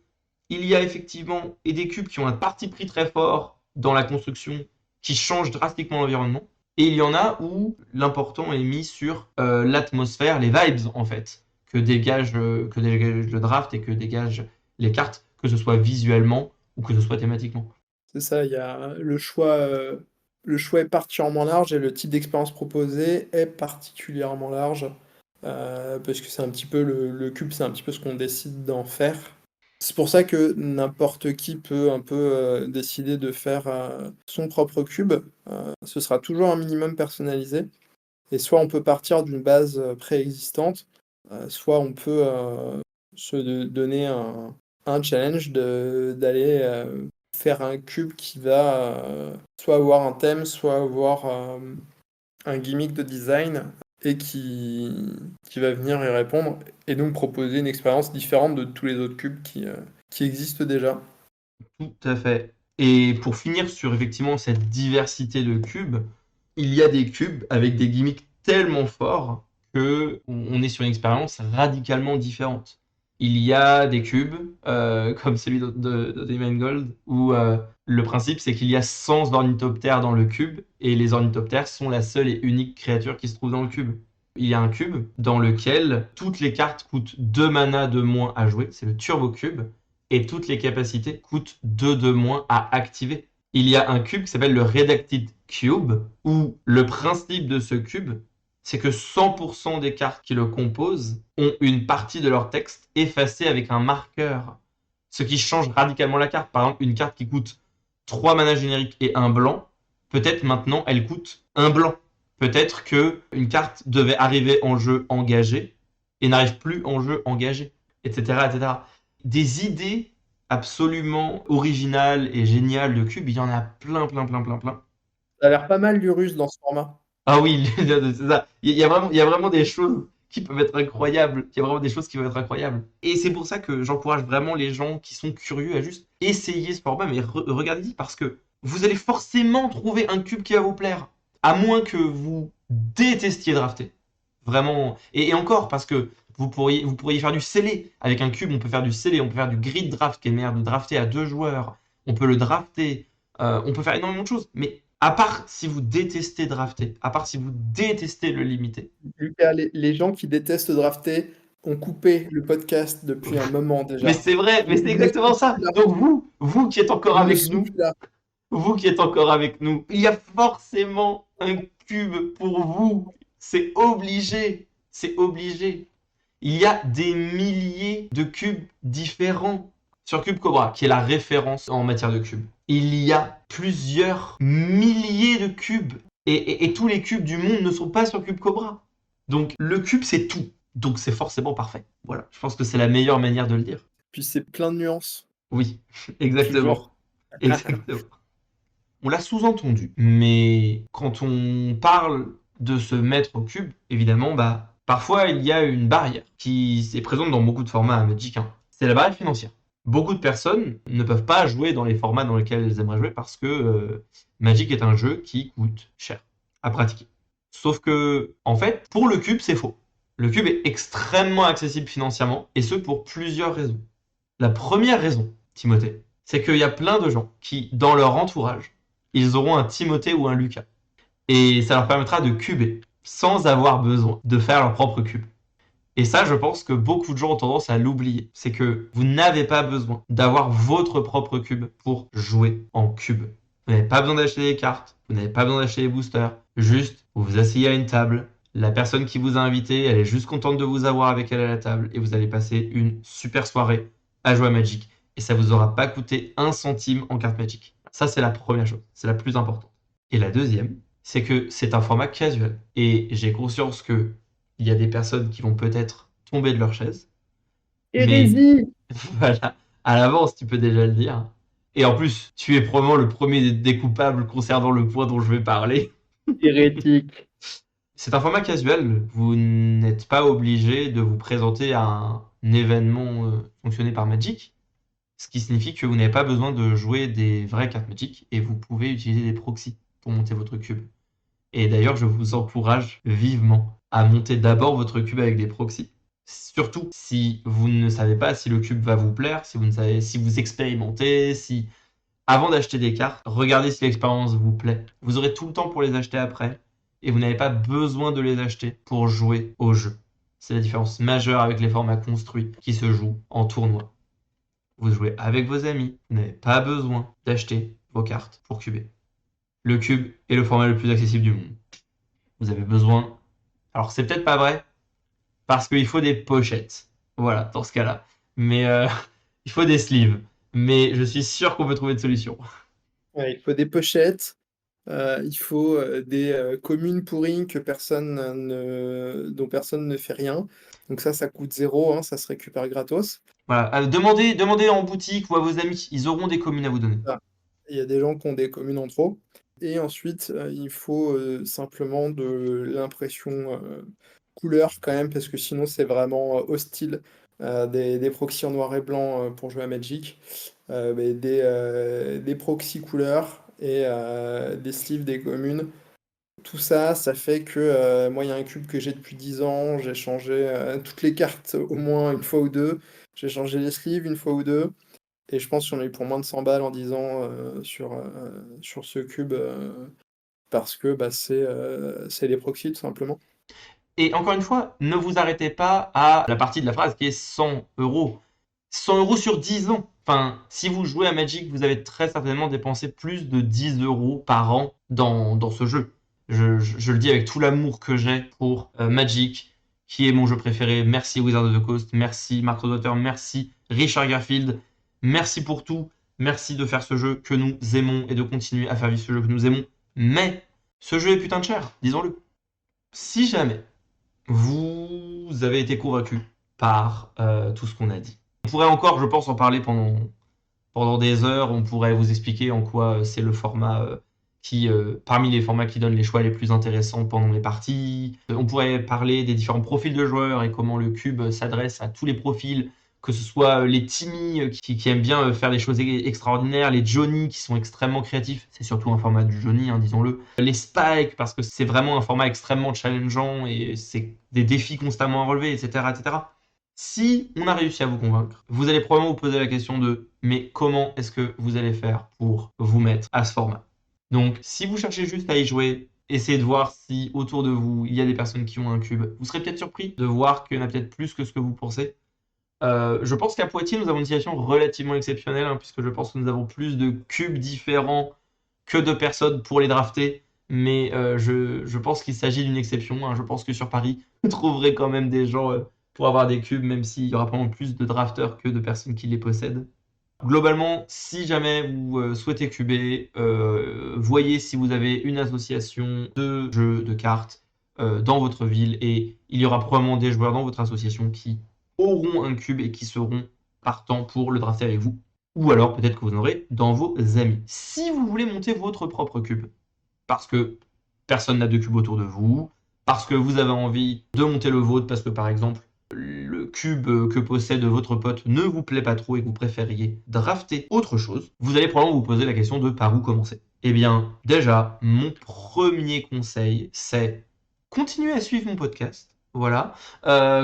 il y a effectivement des cubes qui ont un parti pris très fort dans la construction qui change drastiquement l'environnement. Et il y en a où l'important est mis sur l'atmosphère, les vibes en fait, que dégage le draft et que dégagent les cartes, que ce soit visuellement ou que ce soit thématiquement. C'est ça, il y a le choix est particulièrement large et le type d'expérience proposée est particulièrement large, parce que c'est un petit peu le cube, c'est un petit peu ce qu'on décide d'en faire. C'est pour ça que n'importe qui peut un peu décider de faire son propre cube. Ce sera toujours un minimum personnalisé. Et soit on peut partir d'une base préexistante, soit on peut donner un challenge d'aller faire un cube qui va soit avoir un thème, soit avoir un gimmick de design et qui va venir y répondre et donc proposer une expérience différente de tous les autres cubes qui existent déjà. Tout à fait. Et pour finir sur effectivement cette diversité de cubes, il y a des cubes avec des gimmicks tellement forts que on est sur une expérience radicalement différente. Il y a des cubes, comme celui de Demon Gold, où le principe c'est qu'il y a 100 ornithoptères dans le cube, et les ornithoptères sont la seule et unique créature qui se trouve dans le cube. Il y a un cube dans lequel toutes les cartes coûtent 2 mana de moins à jouer, c'est le Turbo Cube, et toutes les capacités coûtent 2 de moins à activer. Il y a un cube qui s'appelle le Redacted Cube, où le principe de ce cube, c'est que 100% des cartes qui le composent ont une partie de leur texte effacée avec un marqueur. Ce qui change radicalement la carte. Par exemple, une carte qui coûte 3 manas génériques et un blanc, peut-être maintenant elle coûte un blanc. Peut-être que une carte devait arriver en jeu engagée et n'arrive plus en jeu engagée, etc., etc. Des idées absolument originales et géniales de cubes, il y en a plein, plein, plein, plein, plein. Ça a l'air pas mal l'Urus dans ce format. Ah oui, c'est ça. Il y a vraiment des choses qui peuvent être incroyables. Il y a vraiment des choses qui peuvent être incroyables. Et c'est pour ça que j'encourage vraiment les gens qui sont curieux à juste essayer ce format, mais regardez-y parce que vous allez forcément trouver un cube qui va vous plaire. À moins que vous détestiez drafter. Vraiment. Et encore, parce que vous pourriez faire du scellé. Avec un cube, on peut faire du scellé, on peut faire du grid draft qui est meilleur de drafter à 2 joueurs. On peut le drafter. On peut faire énormément de choses. Mais à part si vous détestez drafter, à part si vous détestez le limiter. Lucas, les gens qui détestent drafter ont coupé le podcast depuis un moment Mais déjà. c'est vrai, mais Ils c'est ne exactement sont ça. plus là. Donc vous qui êtes encore Ils ne avec sont nous, plus là. vous qui êtes encore avec nous, il y a forcément un cube pour vous. C'est obligé. C'est obligé. Il y a des milliers de cubes différents sur Cube Cobra, qui est la référence en matière de cubes. Il y a plusieurs milliers de cubes. Et tous les cubes du monde ne sont pas sur Cube Cobra. Donc le cube, c'est tout. Donc c'est forcément parfait. Voilà, je pense que c'est la meilleure manière de le dire. Puis c'est plein de nuances, Oui, exactement. toujours. Exactement. On l'a sous-entendu, mais quand on parle de se mettre au cube, évidemment, bah, parfois il y a une barrière qui est présente dans beaucoup de formats Magic, hein. C'est la barrière financière. Beaucoup de personnes ne peuvent pas jouer dans les formats dans lesquels elles aimeraient jouer parce que Magic est un jeu qui coûte cher à pratiquer. Sauf que, en fait, pour le cube, c'est faux. Le cube est extrêmement accessible financièrement, et ce pour plusieurs raisons. La première raison, Timothée, c'est qu'il y a plein de gens qui, dans leur entourage, ils auront un Timothée ou un Lucas. Et ça leur permettra de cuber sans avoir besoin de faire leur propre cube. Et ça, je pense que beaucoup de gens ont tendance à l'oublier. C'est que vous n'avez pas besoin d'avoir votre propre cube pour jouer en cube. Vous n'avez pas besoin d'acheter des cartes, vous n'avez pas besoin d'acheter des boosters. Juste, vous vous asseyez à une table, la personne qui vous a invité, elle est juste contente de vous avoir avec elle à la table, et vous allez passer une super soirée à jouer à Magic. Et ça vous aura pas coûté un centime en carte Magic. Ça, c'est la première chose, c'est la plus importante. Et la deuxième, c'est que c'est un format casual. Et j'ai conscience que il y a des personnes qui vont peut-être tomber de leur chaise, mais Hérésie! voilà, à l'avance, tu peux déjà le dire. Et en plus, tu es probablement le premier des coupables concernant le point dont je vais parler. Hérétique. C'est un format casual, vous n'êtes pas obligé de vous présenter à un événement fonctionné par Magic, ce qui signifie que vous n'avez pas besoin de jouer des vraies cartes Magic et vous pouvez utiliser des proxys pour monter votre cube. Et d'ailleurs, je vous encourage vivement à monter d'abord votre cube avec des proxys. Surtout si vous ne savez pas si le cube va vous plaire, si vous ne savez, si vous expérimentez, si Avant d'acheter des cartes, regardez si l'expérience vous plaît. Vous aurez tout le temps pour les acheter après et vous n'avez pas besoin de les acheter pour jouer au jeu. C'est la différence majeure avec les formats construits qui se jouent en tournoi. Vous jouez avec vos amis, vous n'avez pas besoin d'acheter vos cartes pour cuber. Le cube est le format le plus accessible du monde. Vous avez besoin... Alors c'est peut-être pas vrai, parce qu'il faut des pochettes. Voilà, dans ce cas-là. Mais il faut des sleeves. Mais je suis sûr qu'on peut trouver de solutions. Ouais, il faut des pochettes, il faut, des, communes pourries que dont personne ne fait rien. Donc ça coûte 0, hein, ça se récupère gratos. Voilà. Demandez en boutique ou à vos amis. Ils auront des communes à vous donner. Ah, il y a des gens qui ont des communes en trop. Et ensuite, il faut, simplement de l'impression, couleur quand même, parce que sinon c'est vraiment, hostile. Des proxys en noir et blanc, pour jouer à Magic. Mais des proxys couleurs et des sleeves des communes. Tout ça, ça fait que moi, il y a un cube que j'ai depuis 10 ans. J'ai changé toutes les cartes au moins une fois ou deux. J'ai changé les sleeves une fois ou deux. Et je pense que j'en ai eu pour moins de 100 balles en 10 ans sur ce cube parce que bah, c'est les proxys tout simplement. Et encore une fois, ne vous arrêtez pas à la partie de la phrase qui est 100 euros. 100 euros sur 10 ans. Enfin, si vous jouez à Magic, vous avez très certainement dépensé plus de 10 euros par an dans ce jeu. Je le dis avec tout l'amour que j'ai pour Magic, qui est mon jeu préféré. Merci Wizard of the Coast, merci Mark Rothwalter, merci Richard Garfield, merci pour tout. Merci de faire ce jeu que nous aimons et de continuer à faire vivre ce jeu que nous aimons. Mais ce jeu est putain de cher, disons-le. Si jamais vous avez été convaincu par tout ce qu'on a dit. On pourrait encore, je pense, en parler pendant des heures. On pourrait vous expliquer en quoi c'est le format parmi les formats qui donnent les choix les plus intéressants pendant les parties. On pourrait parler des différents profils de joueurs et comment le cube s'adresse à tous les profils, que ce soit les Timmy qui aiment bien faire des choses extraordinaires, les Johnny qui sont extrêmement créatifs, c'est surtout un format du Johnny, hein, disons-le. Les Spike parce que c'est vraiment un format extrêmement challengeant et c'est des défis constamment à relever, etc., etc. Si on a réussi à vous convaincre, vous allez probablement vous poser la question de mais comment est-ce que vous allez faire pour vous mettre à ce format? Donc, si vous cherchez juste à y jouer, essayez de voir si autour de vous, il y a des personnes qui ont un cube. Vous serez peut-être surpris de voir qu'il y en a peut-être plus que ce que vous pensez. Je pense qu'à Poitiers, nous avons une situation relativement exceptionnelle, hein, puisque je pense que nous avons plus de cubes différents que de personnes pour les drafter. Mais je pense qu'il s'agit d'une exception, hein. Je pense que sur Paris, vous trouverez quand même des gens pour avoir des cubes, même s'il y aura probablement plus de drafteurs que de personnes qui les possèdent. Globalement, si jamais vous souhaitez cuber, voyez si vous avez une association de jeux de cartes dans votre ville et il y aura probablement des joueurs dans votre association qui auront un cube et qui seront partants pour le drafter avec vous. Ou alors peut-être que vous en aurez dans vos amis. Si vous voulez monter votre propre cube, parce que personne n'a de cube autour de vous, parce que vous avez envie de monter le vôtre, parce que par exemple, le cube que possède votre pote ne vous plaît pas trop et que vous préfériez drafter autre chose, vous allez probablement vous poser la question de par où commencer. Eh bien, déjà, mon premier conseil, c'est continuer à suivre mon podcast. Voilà.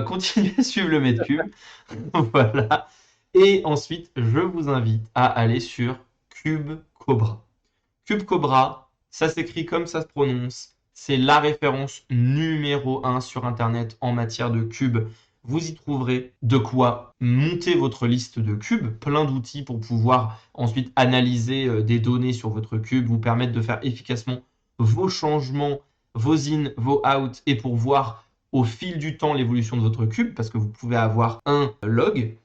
Continuez à suivre le Medcube. Voilà. Et ensuite, je vous invite à aller sur Cube Cobra. Cube Cobra, ça s'écrit comme ça se prononce. C'est la référence numéro 1 sur Internet en matière de cubes. Vous y trouverez de quoi monter votre liste de cubes, plein d'outils pour pouvoir ensuite analyser des données sur votre cube, vous permettre de faire efficacement vos changements, vos in, vos out, et pour voir au fil du temps l'évolution de votre cube, parce que vous pouvez avoir un log.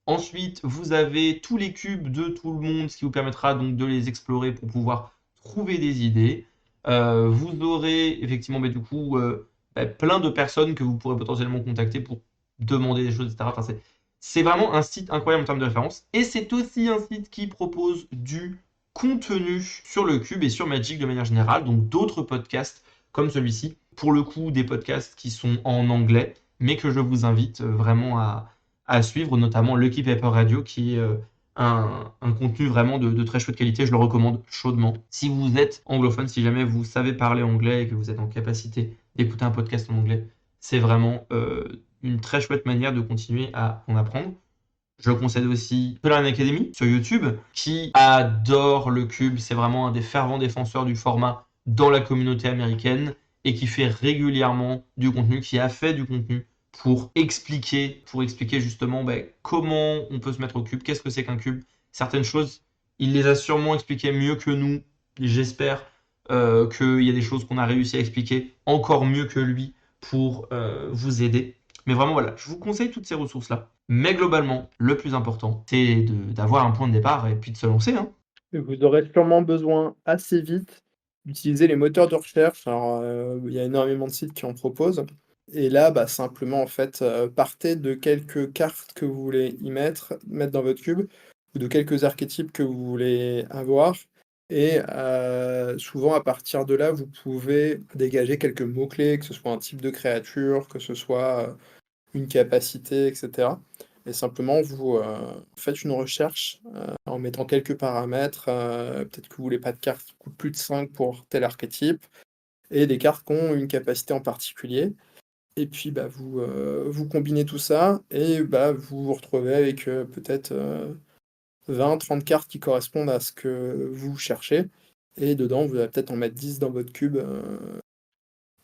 Ensuite, vous avez tous les cubes de tout le monde, ce qui vous permettra donc de les explorer pour pouvoir trouver des idées. Vous aurez effectivement plein de personnes que vous pourrez potentiellement contacter pour demander des choses, etc. Enfin, c'est vraiment un site incroyable en termes de référence. Et c'est aussi un site qui propose du contenu sur le cube et sur Magic de manière générale, donc d'autres podcasts comme celui-ci. Pour le coup, des podcasts qui sont en anglais, mais que je vous invite vraiment à suivre, notamment Lucky Paper Radio, qui est un contenu vraiment de très chouette qualité. Je le recommande chaudement. Si vous êtes anglophone, si jamais vous savez parler anglais et que vous êtes en capacité d'écouter un podcast en anglais, c'est vraiment une très chouette manière de continuer à en apprendre. Je conseille aussi Plan Academy sur YouTube, qui adore le cube. C'est vraiment un des fervents défenseurs du format dans la communauté américaine et qui fait régulièrement du contenu, qui a fait du contenu pour expliquer justement comment on peut se mettre au cube, qu'est-ce que c'est qu'un cube. Certaines choses, il les a sûrement expliquées mieux que nous. J'espère qu'il y a des choses qu'on a réussi à expliquer encore mieux que lui pour vous aider. Mais vraiment, voilà, je vous conseille toutes ces ressources-là. Mais globalement, le plus important, c'est d'avoir un point de départ et puis de se lancer, hein. Et vous aurez sûrement besoin assez vite d'utiliser les moteurs de recherche. Alors, il y a énormément de sites qui en proposent. Et là, bah, simplement, en fait, partez de quelques cartes que vous voulez mettre dans votre cube, ou de quelques archétypes que vous voulez avoir. Et souvent, à partir de là, vous pouvez dégager quelques mots-clés, que ce soit un type de créature, que ce soit une capacité, etc. Et simplement, vous faites une recherche en mettant quelques paramètres. Peut-être que vous voulez pas de cartes qui coûtent plus de 5 pour tel archétype, et des cartes qui ont une capacité en particulier. Et puis, bah, vous combinez tout ça, et bah, vous vous retrouvez avec peut-être 20-30 cartes qui correspondent à ce que vous cherchez. Et dedans, vous allez peut-être en mettre 10 dans votre cube.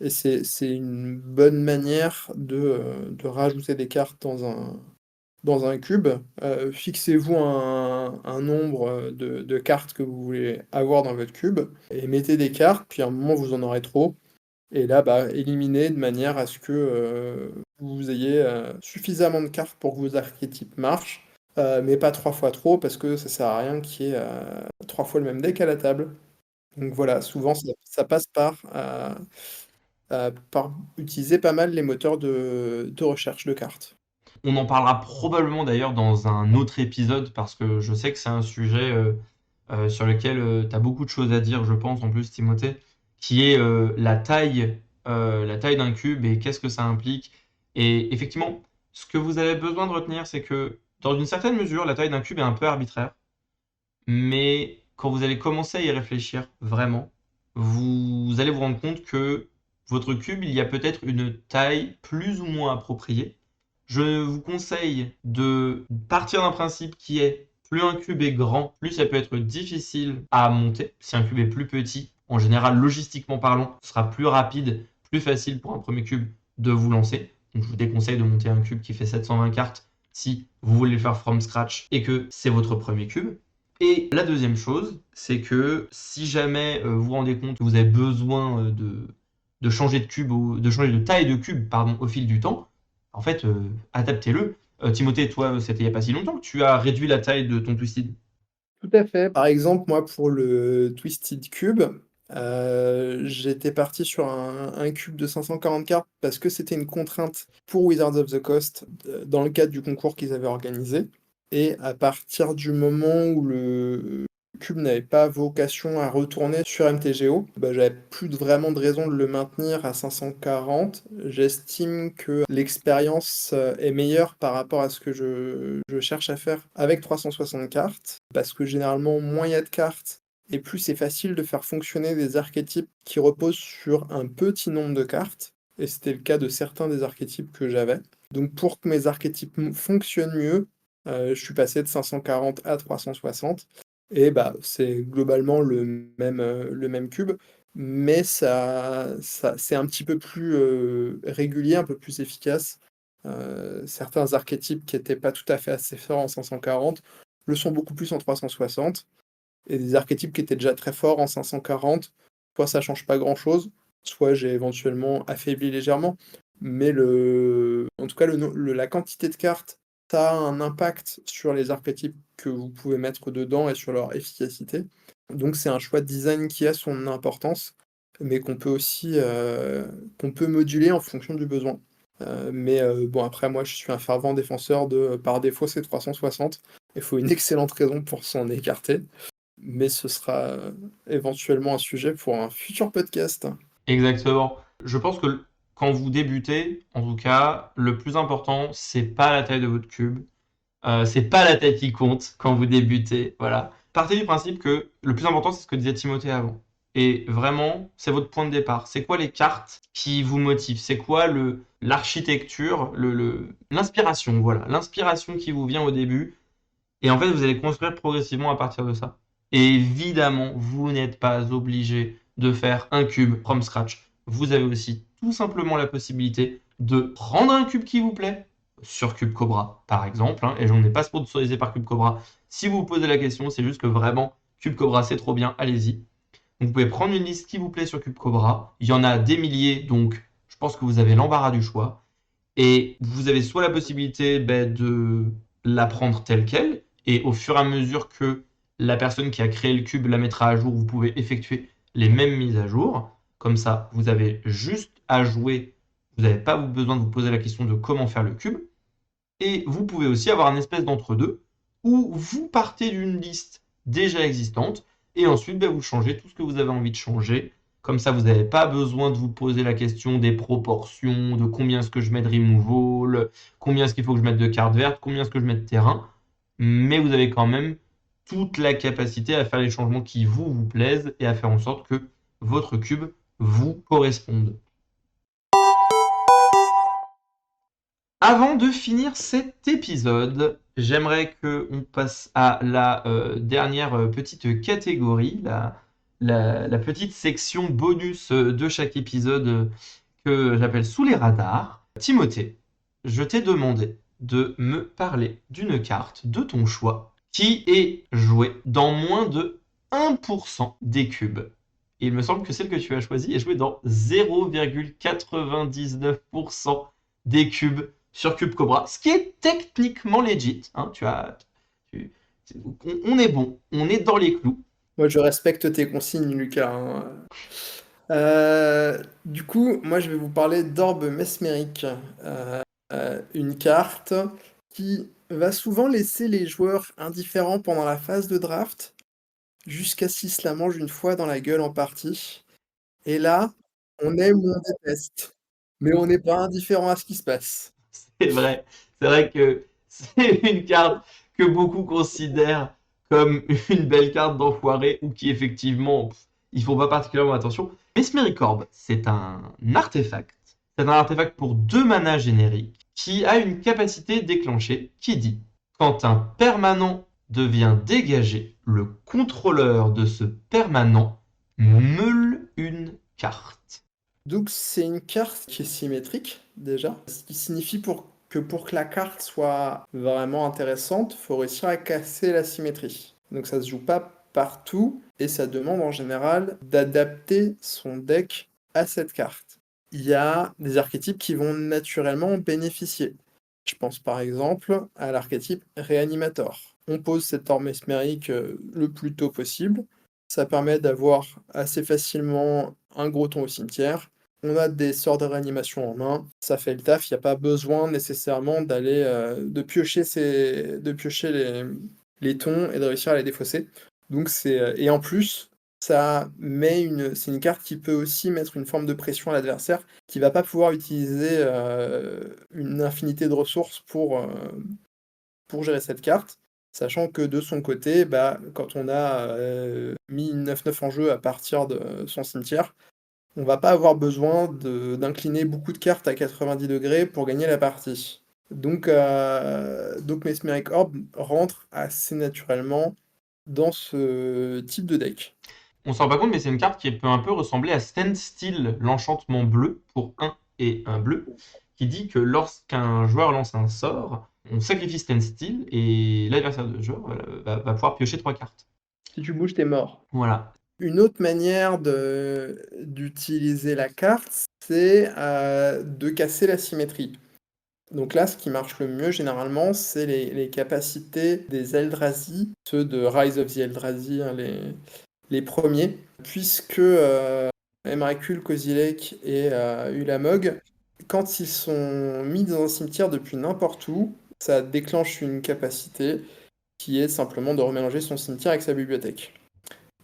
Et c'est une bonne manière de rajouter des cartes dans un cube. Fixez-vous un nombre de cartes que vous voulez avoir dans votre cube et mettez des cartes, puis à un moment vous en aurez trop. Et là, bah, éliminez de manière à ce que vous ayez suffisamment de cartes pour que vos archétypes marchent, mais pas 3 fois trop, parce que ça sert à rien qu'il y ait 3 fois le même deck à la table. Donc voilà, souvent ça passe par utiliser pas mal les moteurs de recherche de cartes. On en parlera probablement d'ailleurs dans un autre épisode parce que je sais que c'est un sujet sur lequel tu as beaucoup de choses à dire, je pense, en plus, Timothée, qui est la taille d'un cube et qu'est-ce que ça implique. Et effectivement, ce que vous avez besoin de retenir, c'est que dans une certaine mesure, la taille d'un cube est un peu arbitraire, mais quand vous allez commencer à y réfléchir vraiment, vous allez vous rendre compte que votre cube, il y a peut-être une taille plus ou moins appropriée. Je vous conseille de partir d'un principe qui est plus un cube est grand, plus ça peut être difficile à monter. Si un cube est plus petit, en général, logistiquement parlant, ce sera plus rapide, plus facile pour un premier cube de vous lancer. Donc je vous déconseille de monter un cube qui fait 720 cartes si vous voulez le faire from scratch et que c'est votre premier cube. Et la deuxième chose, c'est que si jamais vous vous rendez compte que vous avez besoin de changer de cube, de changer de taille de cube, pardon, au fil du temps, en fait, adaptez-le. Timothée, toi, c'était il n'y a pas si longtemps que tu as réduit la taille de ton Twisted. Tout à fait. Par exemple, moi, pour le Twisted Cube, j'étais parti sur un cube de 540 cartes parce que c'était une contrainte pour Wizards of the Coast dans le cadre du concours qu'ils avaient organisé. Et à partir du moment où le cube n'avait pas vocation à retourner sur MTGO, bah, j'avais plus vraiment de raison de le maintenir à 540. J'estime que l'expérience est meilleure par rapport à ce que je cherche à faire avec 360 cartes, parce que généralement, moins il y a de cartes, et plus c'est facile de faire fonctionner des archétypes qui reposent sur un petit nombre de cartes, et c'était le cas de certains des archétypes que j'avais. Donc pour que mes archétypes fonctionnent mieux, je suis passé de 540 à 360, et bah, c'est globalement le même cube, mais c'est un petit peu plus régulier, un peu plus efficace. Certains archétypes qui n'étaient pas tout à fait assez forts en 540 le sont beaucoup plus en 360, et des archétypes qui étaient déjà très forts en 540, soit ça change pas grand-chose, soit j'ai éventuellement affaibli légèrement, mais en tout cas la quantité de cartes, ça a un impact sur les archétypes que vous pouvez mettre dedans et sur leur efficacité. Donc c'est un choix de design qui a son importance, mais qu'on peut moduler en fonction du besoin. Mais bon, après, moi, je suis un fervent défenseur par défaut, c'est 360. Il faut une excellente raison pour s'en écarter, mais ce sera éventuellement un sujet pour un futur podcast. Exactement. Je pense que quand vous débutez, en tout cas, le plus important, c'est pas la taille de votre cube. C'est pas la taille qui compte quand vous débutez. Voilà. Partez du principe que le plus important, c'est ce que disait Timothée avant. Et vraiment, c'est votre point de départ. C'est quoi les cartes qui vous motivent? C'est quoi l'architecture, l'inspiration, voilà, l'inspiration qui vous vient au début. Et en fait, vous allez construire progressivement à partir de ça. Et évidemment, vous n'êtes pas obligé de faire un cube from scratch. Vous avez aussi tout simplement la possibilité de prendre un cube qui vous plaît, sur Cube Cobra par exemple, hein, et j'en ai pas sponsorisé par Cube Cobra. Si vous vous posez la question, c'est juste que vraiment, Cube Cobra c'est trop bien, allez-y. Donc, vous pouvez prendre une liste qui vous plaît sur Cube Cobra. Il y en a des milliers, donc je pense que vous avez l'embarras du choix. Et vous avez soit la possibilité de la prendre telle qu'elle, et au fur et à mesure que la personne qui a créé le cube la mettra à jour, vous pouvez effectuer les mêmes mises à jour. Comme ça, vous avez juste à jouer. Vous n'avez pas besoin de vous poser la question de comment faire le cube. Et vous pouvez aussi avoir un espèce d'entre-deux où vous partez d'une liste déjà existante et ensuite vous changez tout ce que vous avez envie de changer. Comme ça, vous n'avez pas besoin de vous poser la question des proportions, de combien est-ce que je mets de removal, combien est-ce qu'il faut que je mette de cartes vertes, combien est-ce que je mets de terrain. Mais vous avez quand même toute la capacité à faire les changements qui vous plaisent et à faire en sorte que votre cube vous corresponde. Avant de finir cet épisode, j'aimerais qu'on passe à la dernière petite catégorie, la petite section bonus de chaque épisode que j'appelle Sous les radars. Timothée, je t'ai demandé de me parler d'une carte de ton choix qui est jouée dans moins de 1% des cubes. Et il me semble que celle que tu as choisie est jouée dans 0,99% des cubes sur Cube Cobra, ce qui est techniquement legit. Hein, tu- on est bon, on est dans les clous. Moi, je respecte tes consignes, Lucas, hein. Du coup, moi, je vais vous parler d'Orbe Mesmérique, une carte qui va souvent laisser les joueurs indifférents pendant la phase de draft, jusqu'à ce qu'ils se la mangent une fois dans la gueule en partie. Et là, on aime ou on déteste, mais on n'est pas indifférent à ce qui se passe. C'est vrai. C'est vrai que c'est une carte que beaucoup considèrent comme une belle carte d'enfoiré ou qui effectivement, ils font pas particulièrement attention. Mesmericorb, c'est un artefact. C'est un artefact pour 2 manas génériques qui a une capacité déclenchée qui dit quand un permanent devient dégagé, le contrôleur de ce permanent meule une carte. Donc c'est une carte qui est symétrique déjà, ce qui signifie pour que la carte soit vraiment intéressante, il faut réussir à casser la symétrie. Donc ça se joue pas partout et ça demande en général d'adapter son deck à cette carte. Il y a des archétypes qui vont naturellement en bénéficier. Je pense par exemple à l'archétype Réanimator. On pose cette orbe mesmérique le plus tôt possible. Ça permet d'avoir assez facilement un gros ton au cimetière. On a des sorts de réanimation en main, ça fait le taf, il n'y a pas besoin nécessairement d'aller de piocher les tons et de réussir à les défausser. Donc et en plus, c'est une carte qui peut aussi mettre une forme de pression à l'adversaire qui va pas pouvoir utiliser une infinité de ressources pour gérer cette carte, sachant que de son côté, quand on a mis une 9-9 en jeu à partir de son cimetière, on va pas avoir besoin d'incliner beaucoup de cartes à 90 degrés pour gagner la partie. Donc Mesmeric Orb rentre assez naturellement dans ce type de deck. On s'en rend pas compte, mais c'est une carte qui peut un peu ressembler à Standstill, l'enchantement bleu, pour 1 et 1 bleu, qui dit que lorsqu'un joueur lance un sort, on sacrifie Standstill et l'adversaire de joueur va pouvoir piocher 3 cartes. Si tu bouges, t'es mort. Voilà. Une autre manière d'utiliser la carte, c'est de casser la symétrie. Donc là, ce qui marche le mieux généralement, c'est les capacités des Eldrazi, ceux de Rise of the Eldrazi, hein, les premiers, puisque Emrakul, Kozilek et Ulamog, quand ils sont mis dans un cimetière depuis n'importe où, ça déclenche une capacité qui est simplement de remélanger son cimetière avec sa bibliothèque.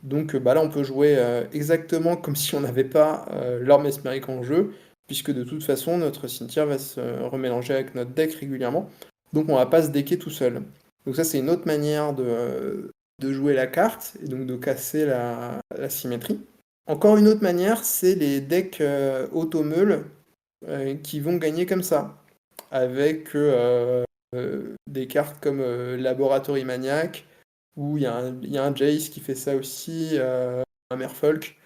Donc là, on peut jouer exactement comme si on n'avait pas l'orbe mesmérique en jeu, puisque de toute façon, notre cimetière va se remélanger avec notre deck régulièrement. Donc on va pas se decker tout seul. Donc ça, c'est une autre manière de jouer la carte, et donc de casser la symétrie. Encore une autre manière, c'est les decks automeul qui vont gagner comme ça, avec des cartes comme Laboratory Maniac, où il y a un Jace qui fait ça aussi, un Merfolk.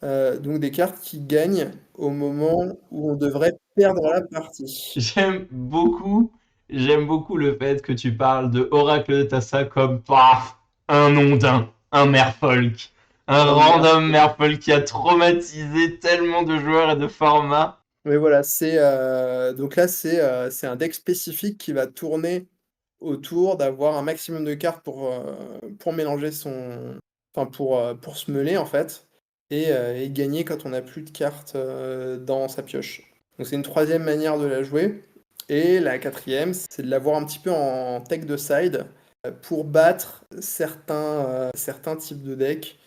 Donc des cartes qui gagnent au moment où on devrait perdre la partie. J'aime beaucoup, j'aime beaucoup le fait que tu parles de Oracle de Tassa comme paf, un ondin, un merfolk, un Un random Merfolk. merfolk qui a traumatisé tellement de joueurs et de formats. Mais voilà, donc là c'est un deck spécifique qui va tourner autour d'avoir un maximum de cartes pour mélanger enfin pour se meuler en fait, et gagner quand on n'a plus de cartes dans sa pioche. Donc c'est une troisième manière de la jouer. Et la quatrième, c'est de l'avoir un petit peu en tech de side pour battre certains types de decks.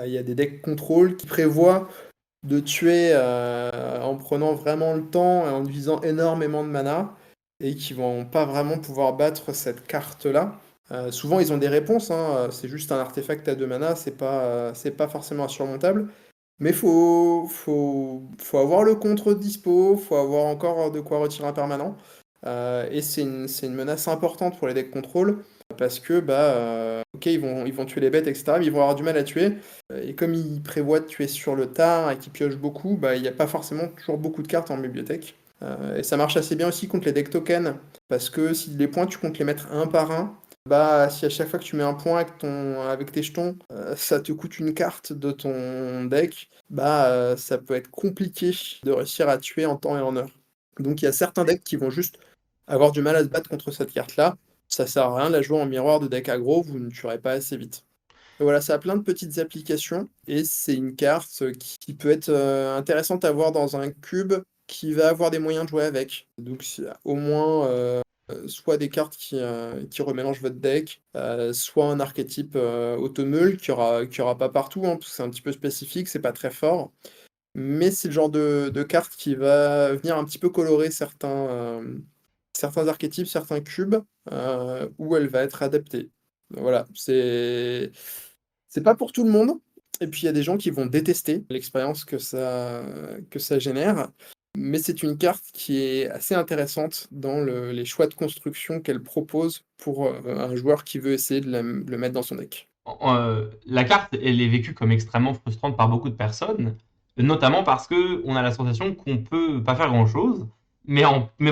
Il y a des decks contrôle qui prévoient de tuer en prenant vraiment le temps et en utilisant énormément de mana et qui vont pas vraiment pouvoir battre cette carte-là. Souvent, ils ont des réponses, hein, c'est juste un artefact à 2 mana, c'est pas forcément insurmontable. Mais faut avoir le contre dispo, faut avoir encore de quoi retirer un permanent. Et c'est une menace importante pour les decks contrôle, parce que, ok, ils vont tuer les bêtes, etc., mais ils vont avoir du mal à tuer. Et comme ils prévoient de tuer sur le tard et qu'ils piochent beaucoup, il n'y a pas forcément toujours beaucoup de cartes en bibliothèque. Et ça marche assez bien aussi contre les decks tokens, parce que si les points, tu comptes les mettre un par un, si à chaque fois que tu mets un point avec tes jetons, ça te coûte une carte de ton deck, ça peut être compliqué de réussir à tuer en temps et en heure. Donc il y a certains decks qui vont juste avoir du mal à se battre contre cette carte-là. Ça sert à rien de la jouer en miroir de deck aggro, vous ne tuerez pas assez vite. Et voilà, ça a plein de petites applications et c'est une carte qui peut être intéressante à voir dans un cube qui va avoir des moyens de jouer avec. Donc au moins soit des cartes qui remélangent votre deck, soit un archétype automeul qui aura pas partout, hein, parce que c'est un petit peu spécifique, c'est pas très fort. Mais c'est le genre de carte qui va venir un petit peu colorer certains archétypes, certains cubes, où elle va être adaptée. Voilà, c'est pas pour tout le monde. Et puis il y a des gens qui vont détester l'expérience que ça génère. Mais c'est une carte qui est assez intéressante dans les choix de construction qu'elle propose pour un joueur qui veut essayer de le mettre dans son deck. La carte, elle est vécue comme extrêmement frustrante par beaucoup de personnes, notamment parce que on a la sensation qu'on peut pas faire grand-chose, mais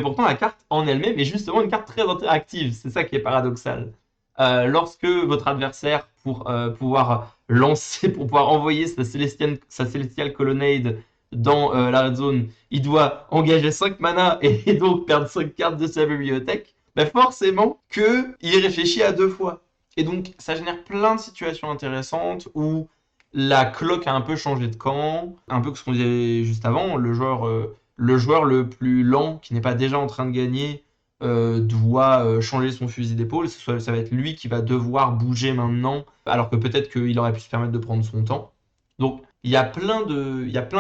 pourtant la carte en elle-même est justement une carte très interactive. C'est ça qui est paradoxal. Lorsque votre adversaire, pour pouvoir lancer, pour pouvoir envoyer sa Celestial Colonnade dans la red zone, il doit engager 5 mana et donc perdre 5 cartes de sa bibliothèque, forcément qu'il réfléchit à deux fois. Et donc, ça génère plein de situations intéressantes où la cloque a un peu changé de camp, un peu que ce qu'on disait juste avant, le joueur le plus lent, qui n'est pas déjà en train de gagner, doit changer son fusil d'épaule. Ça va être lui qui va devoir bouger maintenant, alors que peut-être qu'il aurait pu se permettre de prendre son temps. Donc, il y a plein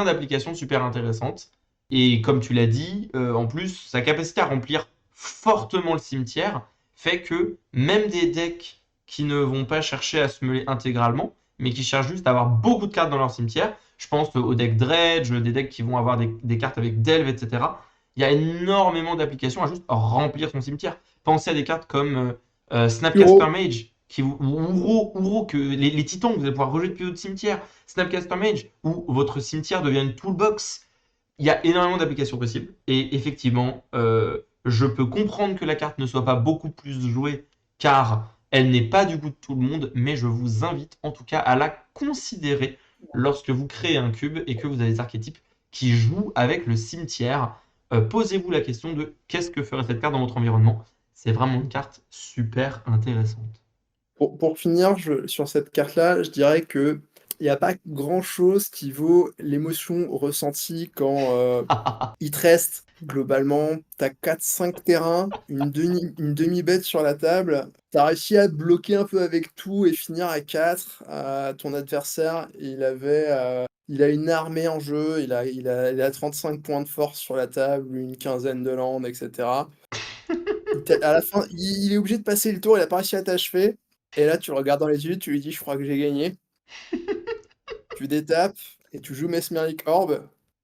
d'applications super intéressantes. Et comme tu l'as dit, en plus, sa capacité à remplir fortement le cimetière fait que même des decks qui ne vont pas chercher à se meuler intégralement, mais qui cherchent juste à avoir beaucoup de cartes dans leur cimetière. Je pense aux decks Dredge, des decks qui vont avoir des cartes avec Delve, etc. Il y a énormément d'applications à juste remplir son cimetière. Pensez à des cartes comme Snapcaster Uro, Mage, ou Uro, que les titans, vous allez pouvoir rejeter depuis votre cimetière. Snapcaster Mage, où votre cimetière devient une toolbox. Il y a énormément d'applications possibles. Et effectivement, je peux comprendre que la carte ne soit pas beaucoup plus jouée, car elle n'est pas du goût de tout le monde, mais je vous invite en tout cas à la considérer lorsque vous créez un cube et que vous avez des archétypes qui jouent avec le cimetière. Posez-vous la question de qu'est-ce que ferait cette carte dans votre environnement. C'est vraiment une carte super intéressante. pour finir sur cette carte-là, je dirais que il n'y a pas grand-chose qui vaut l'émotion ressentie quand il te reste globalement, t'as 4-5 terrains, une demi-bête sur la table, t'as réussi à te bloquer un peu avec tout et finir à 4. Ton adversaire, il a une armée en jeu, il a 35 points de force sur la table, une quinzaine de landes, etc. À la fin, il est obligé de passer le tour, il a pas réussi à t'achever. Et là, tu le regardes dans les yeux, tu lui dis, je crois que j'ai gagné. tu détapes et tu joues Mesmeric Orb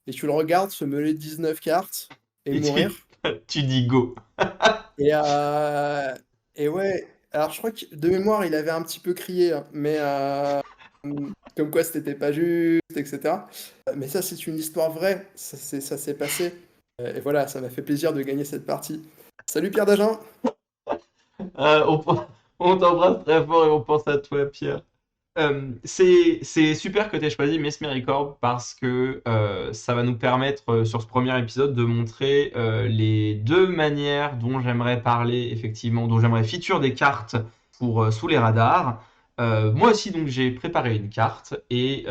et tu le regardes se meuler 19 cartes et Et mourir. tu dis go. Et, et ouais, alors je crois que de mémoire, il avait un petit peu crié, hein, mais comme quoi c'était pas juste, etc. Mais ça, c'est une histoire vraie, ça s'est passé. Et voilà, ça m'a fait plaisir de gagner cette partie. Salut Pierre Dagen! Euh, on, on t'embrasse très fort et on pense à toi, Pierre. C'est super que tu aies choisi Mesmeric Orb parce que ça va nous permettre sur ce premier épisode de montrer les deux manières dont j'aimerais parler, effectivement, dont j'aimerais feature des cartes pour sous les radars. Moi aussi, donc, j'ai préparé une carte et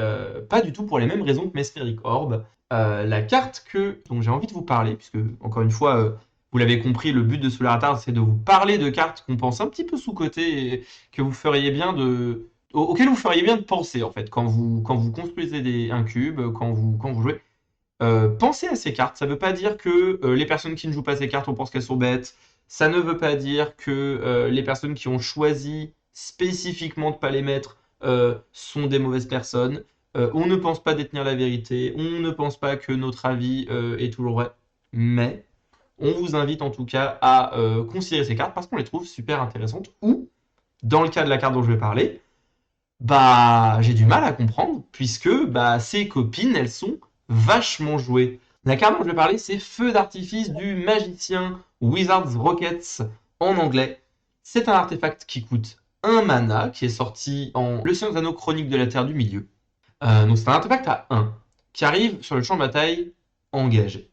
pas du tout pour les mêmes raisons que Mesmeric Orb. La carte dont j'ai envie de vous parler, puisque, encore une fois, vous l'avez compris, le but de Sous les radars, c'est de vous parler de cartes qu'on pense un petit peu sous-cotées et que vous feriez bien auquel vous feriez bien de penser en fait quand vous construisez un cube, quand vous jouez. Pensez à ces cartes. Ça ne veut pas dire que les personnes qui ne jouent pas ces cartes, on pense qu'elles sont bêtes. Ça ne veut pas dire que les personnes qui ont choisi spécifiquement de ne pas les mettre sont des mauvaises personnes. On ne pense pas détenir la vérité. On ne pense pas que notre avis est toujours vrai. Mais on vous invite en tout cas à considérer ces cartes parce qu'on les trouve super intéressantes. Ou, dans le cas de la carte dont je vais parler, bah, j'ai du mal à comprendre, puisque bah, ces copines, elles sont vachement jouées. La carte dont je vais parler, c'est Feu d'artifice du magicien Wizard's Rockets en anglais. C'est un artefact qui coûte un mana, qui est sorti en Le Seigneur des Anneaux Chronique de la Terre du Milieu. Donc c'est un artefact à 1, qui arrive sur le champ de bataille engagé.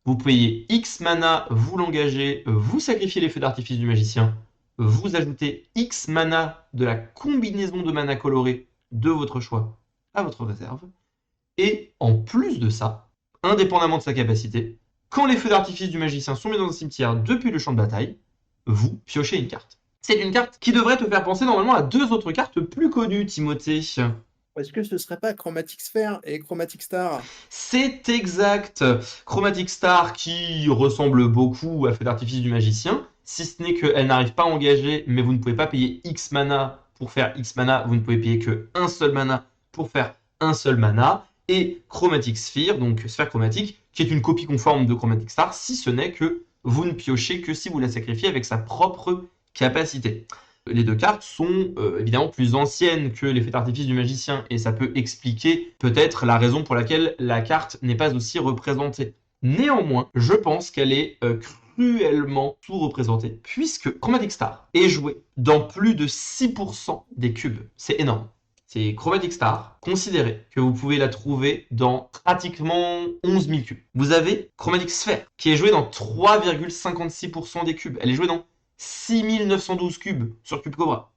Vous payez X mana, vous l'engagez, vous sacrifiez les feux d'artifice du magicien, vous ajoutez X mana de la combinaison de mana colorée de votre choix à votre réserve. Et en plus de ça, indépendamment de sa capacité, quand les feux d'artifice du magicien sont mis dans un cimetière depuis le champ de bataille, vous piochez une carte. C'est une carte qui devrait te faire penser normalement à deux autres cartes plus connues, Timothée. Est-ce que ce serait pas Chromatic Sphere et Chromatic Star? C'est exact. Chromatic Star qui ressemble beaucoup à Feu d'artifice du magicien, si ce n'est qu'elle n'arrive pas à engager, mais vous ne pouvez pas payer X mana pour faire X mana, vous ne pouvez payer que un seul mana pour faire un seul mana. Et Chromatic Sphere, donc sphère chromatique, qui est une copie conforme de Chromatic Star, si ce n'est que vous ne piochez que si vous la sacrifiez avec sa propre capacité. Les deux cartes sont évidemment plus anciennes que l'effet d'artifice du magicien, et ça peut expliquer peut-être la raison pour laquelle la carte n'est pas aussi représentée. Néanmoins, je pense qu'elle est cruellement sous-représentée, puisque Chromatic Star est joué dans plus de 6% des cubes. C'est énorme. C'est Chromatic Star, considérez que vous pouvez la trouver dans pratiquement 11 000 cubes. Vous avez Chromatic Sphere, qui est joué dans 3,56% des cubes. Elle est jouée dans 6912 cubes sur Cube Cobra.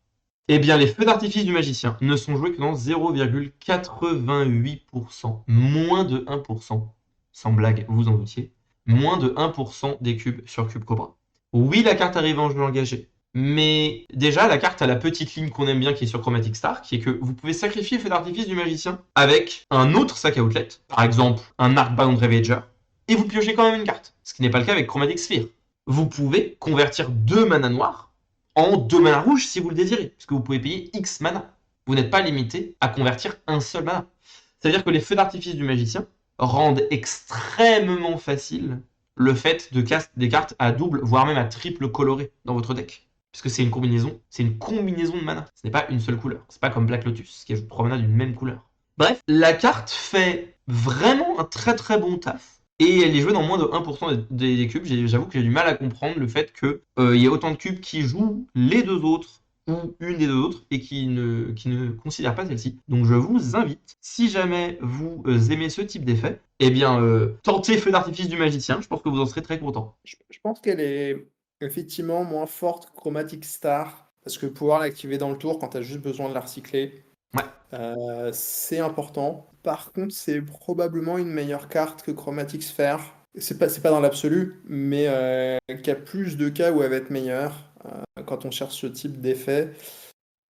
Eh bien, les feux d'artifice du magicien ne sont joués que dans 0,88%, moins de 1%, sans blague, vous en doutiez, moins de 1% des cubes sur Cube Cobra. Oui, la carte arrive en jeu engagé, mais déjà, la carte a la petite ligne qu'on aime bien qui est sur Chromatic Star, qui est que vous pouvez sacrifier feu d'artifice du magicien avec un autre sac à outlet, par exemple un Arcbound Ravager, et vous piochez quand même une carte, ce qui n'est pas le cas avec Chromatic Sphere. Vous pouvez convertir 2 mana noirs en 2 mana rouges si vous le désirez, puisque vous pouvez payer X mana. Vous n'êtes pas limité à convertir un seul mana. C'est-à-dire que les feux d'artifice du magicien rendent extrêmement facile le fait de caster des cartes à double, voire même à triple coloré dans votre deck. Puisque c'est une combinaison de mana. Ce n'est pas une seule couleur. C'est pas comme Black Lotus, qui ajoute 3 mana d'une même couleur. Bref, la carte fait vraiment un très très bon taf. Et elle est jouée dans moins de 1% des cubes. J'avoue que j'ai du mal à comprendre le fait qu'il y ait autant de cubes qui jouent les deux autres ou une des deux autres et qui ne considèrent pas celle-ci. Donc je vous invite, si jamais vous aimez ce type d'effet, eh bien tentez Feu d'artifice du magicien. Je pense que vous en serez très content. Je pense qu'elle est effectivement moins forte que Chromatic Star, parce que pouvoir l'activer dans le tour quand tu as juste besoin de la recycler, c'est important. Par contre, c'est probablement une meilleure carte que Chromatic Sphere. C'est pas dans l'absolu, mais qu'il y a plus de cas où elle va être meilleure quand on cherche ce type d'effet,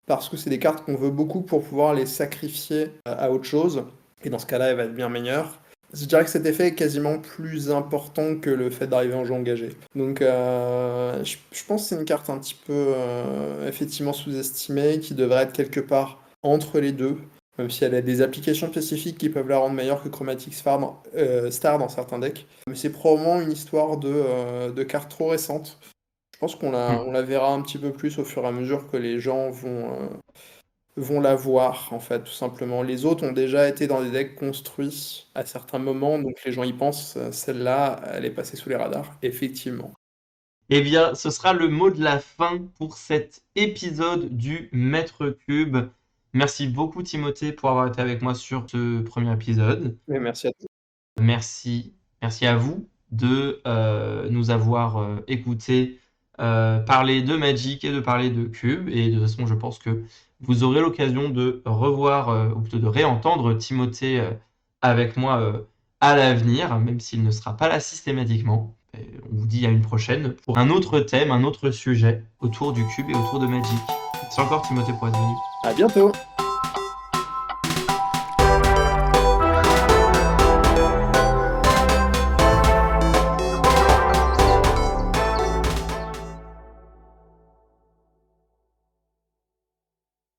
parce que c'est des cartes qu'on veut beaucoup pour pouvoir les sacrifier à autre chose, et dans ce cas-là, elle va être bien meilleure. Je dirais que cet effet est quasiment plus important que le fait d'arriver en jeu engagé. Donc je pense que c'est une carte un petit peu effectivement sous-estimée, qui devrait être quelque part entre les deux. même si elle a des applications spécifiques qui peuvent la rendre meilleure que Chromatic Star dans certains decks. Mais c'est probablement une histoire de cartes trop récentes. Je pense on la verra un petit peu plus au fur et à mesure que les gens vont la voir, en fait, tout simplement. Les autres ont déjà été dans des decks construits à certains moments, donc les gens y pensent. Celle-là, elle est passée sous les radars, effectivement. Eh bien, ce sera le mot de la fin pour cet épisode du Maître Cube. Merci beaucoup Timothée pour avoir été avec moi sur ce premier épisode. Mais merci à toi. Merci, merci à vous de nous avoir écoutés parler de Magic et de parler de Cube. Et de toute façon, je pense que vous aurez l'occasion de revoir ou plutôt de réentendre Timothée avec moi à l'avenir, même s'il ne sera pas là systématiquement. Et on vous dit à une prochaine pour un autre thème, un autre sujet autour du Cube et autour de Magic. Merci encore Timothée pour être venu. À bientôt!